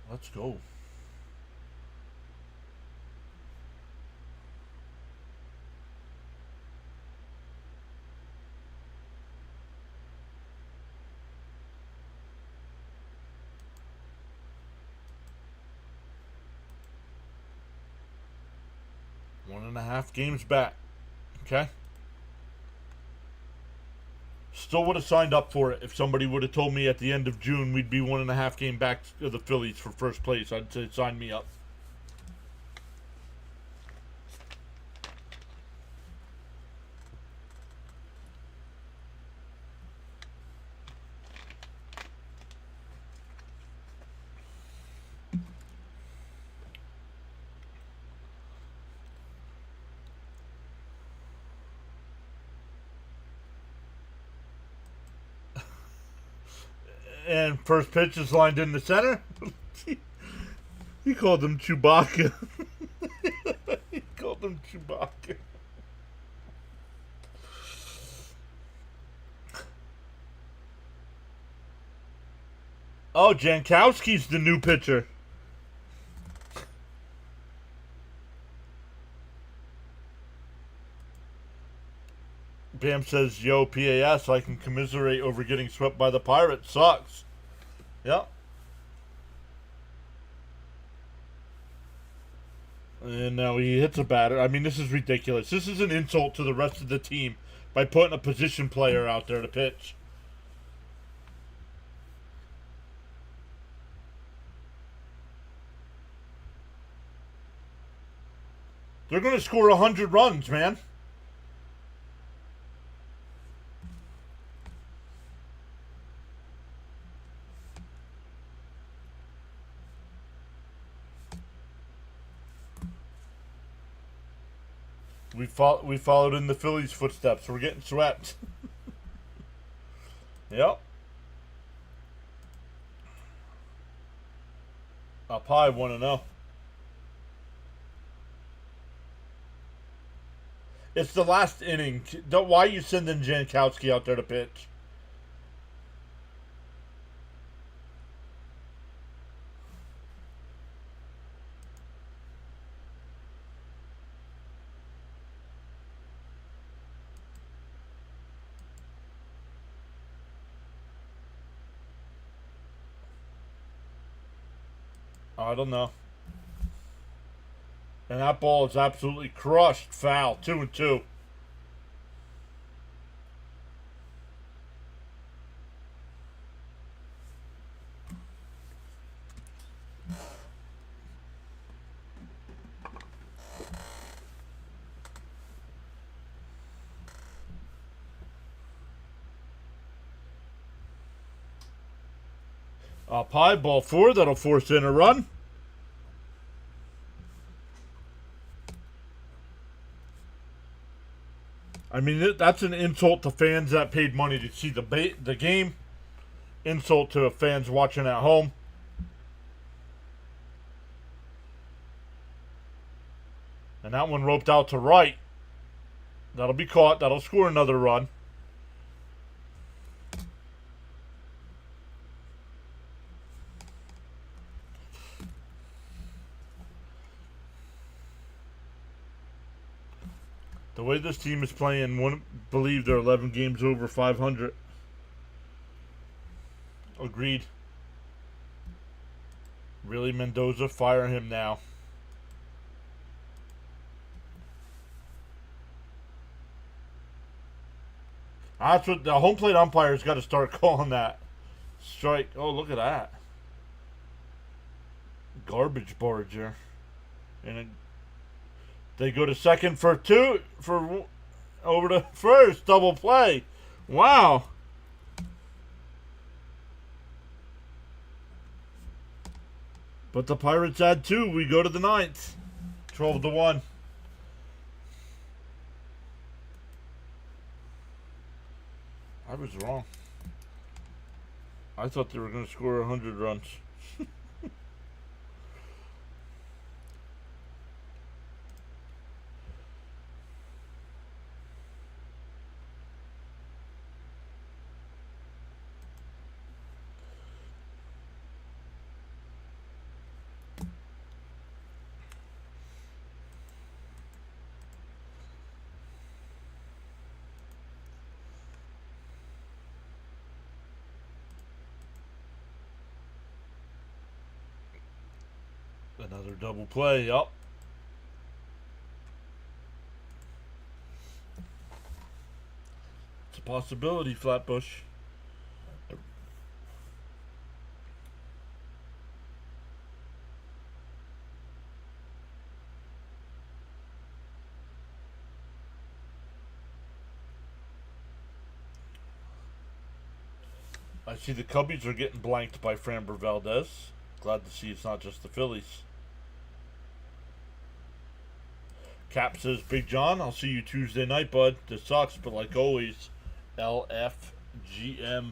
Let's go. One and a half games back. Okay. Still would have signed up for it if somebody would have told me at the end of June we'd be 1.5 game back of the Phillies for first place. I'd say sign me up. And first pitch is lined in the center. He called him Chewbacca. He called him Chewbacca. Oh, Jankowski's the new pitcher. Bam says, yo, PAS, I can commiserate over getting swept by the Pirates. Sucks. Yep. And now he hits a batter. I mean, this is ridiculous. This is an insult to the rest of the team by putting a position player out there to pitch. They're going to score 100 runs, man. We followed in the Phillies' footsteps. We're getting swept. Yep. Up high, 1-0. It's the last inning. Why are you sending Jankowski out there to pitch? I don't know. And that ball is absolutely crushed. Foul. 2-2. Up high, ball 4. That'll force in a run. I mean, that's an insult to fans that paid money to see the game. Insult to fans watching at home. And that one roped out to right. That'll be caught. That'll score another run. The way this team is playing, wouldn't believe they're 11 games over 500. Agreed. Really, Mendoza? Fire him now. That's what the home plate umpire's got to start calling that. Strike. Oh, look at that. Garbage barger. And they go to second for two. For over to first. Double play. Wow. But the Pirates add two. We go to the ninth. 12-1. I was wrong. I thought they were going to score 100 runs. Another double play. Yup. It's a possibility, Flatbush. I see the Cubbies are getting blanked by Framber Valdez. Glad to see it's not just the Phillies. Cap says, Big John, I'll see you Tuesday night, bud. This sucks, but like always, LFGM.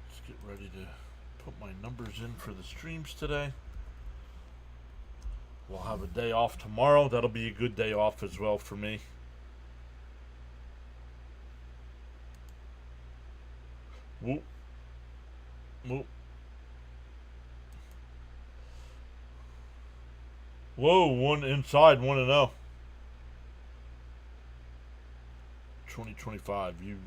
Let's get ready to put my numbers in for the streams today. We'll have a day off tomorrow. That'll be a good day off as well for me. Whoop. Whoop. Whoa, one inside, 1-0. 2025 views.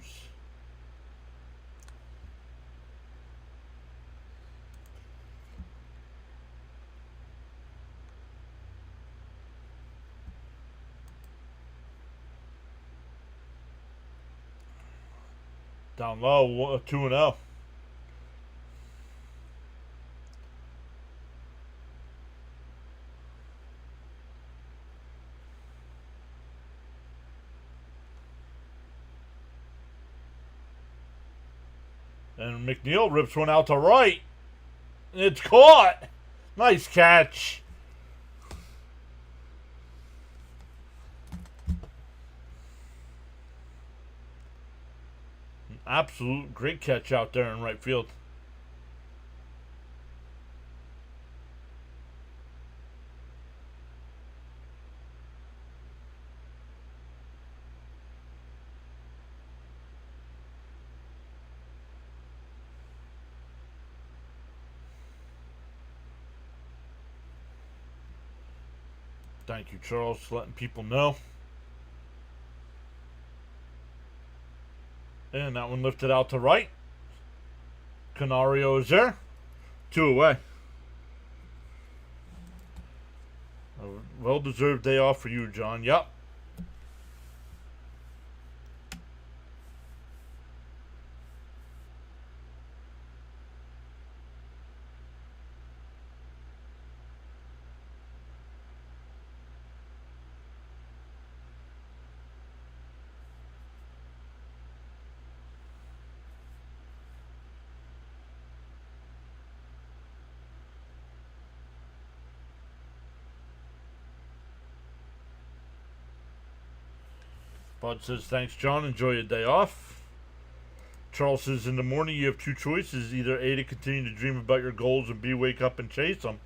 Down low, 2-0. And McNeil rips one out to right. It's caught. Nice catch. Absolute great catch out there in right field. Thank you, Charles, for letting people know. And that one lifted out to right. Canario is there. 2 away. A well-deserved day off for you, John. Yup. Bud says, thanks, John. Enjoy your day off. Charles says, in the morning you have two choices. Either A, to continue to dream about your goals, and B, wake up and chase them.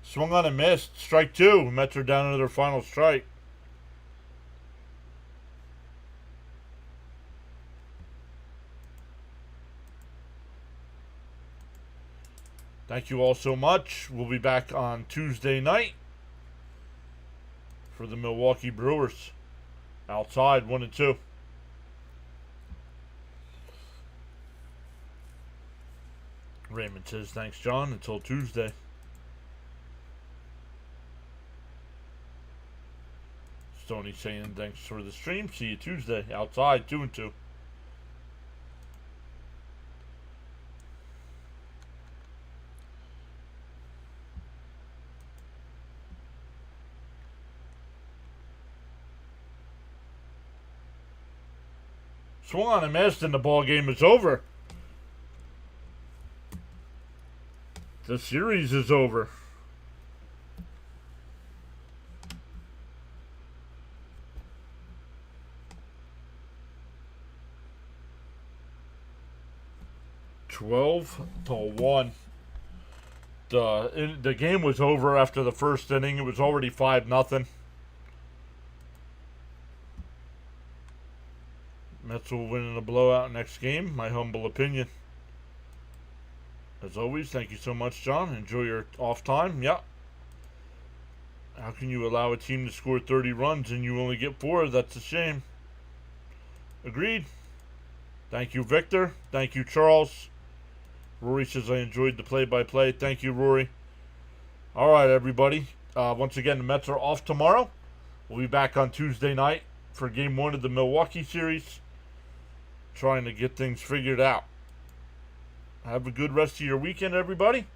Swung on and missed. Strike two. Mets are down to their final strike. Thank you all so much. We'll be back on Tuesday night for the Milwaukee Brewers. Outside, 1-2. Raymond says, thanks, John. Until Tuesday. Stoney saying, thanks for the stream. See you Tuesday. Outside, 2-2. Swung on and missed, and the ball game is over. The series is over. (12-1). The game was over after the first inning. It was already 5-0. Mets will win in a blowout next game, my humble opinion. As always, thank you so much, John. Enjoy your off time. Yeah. How can you allow a team to score 30 runs and you only get 4? That's a shame. Agreed. Thank you, Victor. Thank you, Charles. Rory says, I enjoyed the play-by-play. Thank you, Rory. All right, everybody. Once again, the Mets are off tomorrow. We'll be back on Tuesday night for Game 1 of the Milwaukee series. Trying to get things figured out. Have a good rest of your weekend, everybody.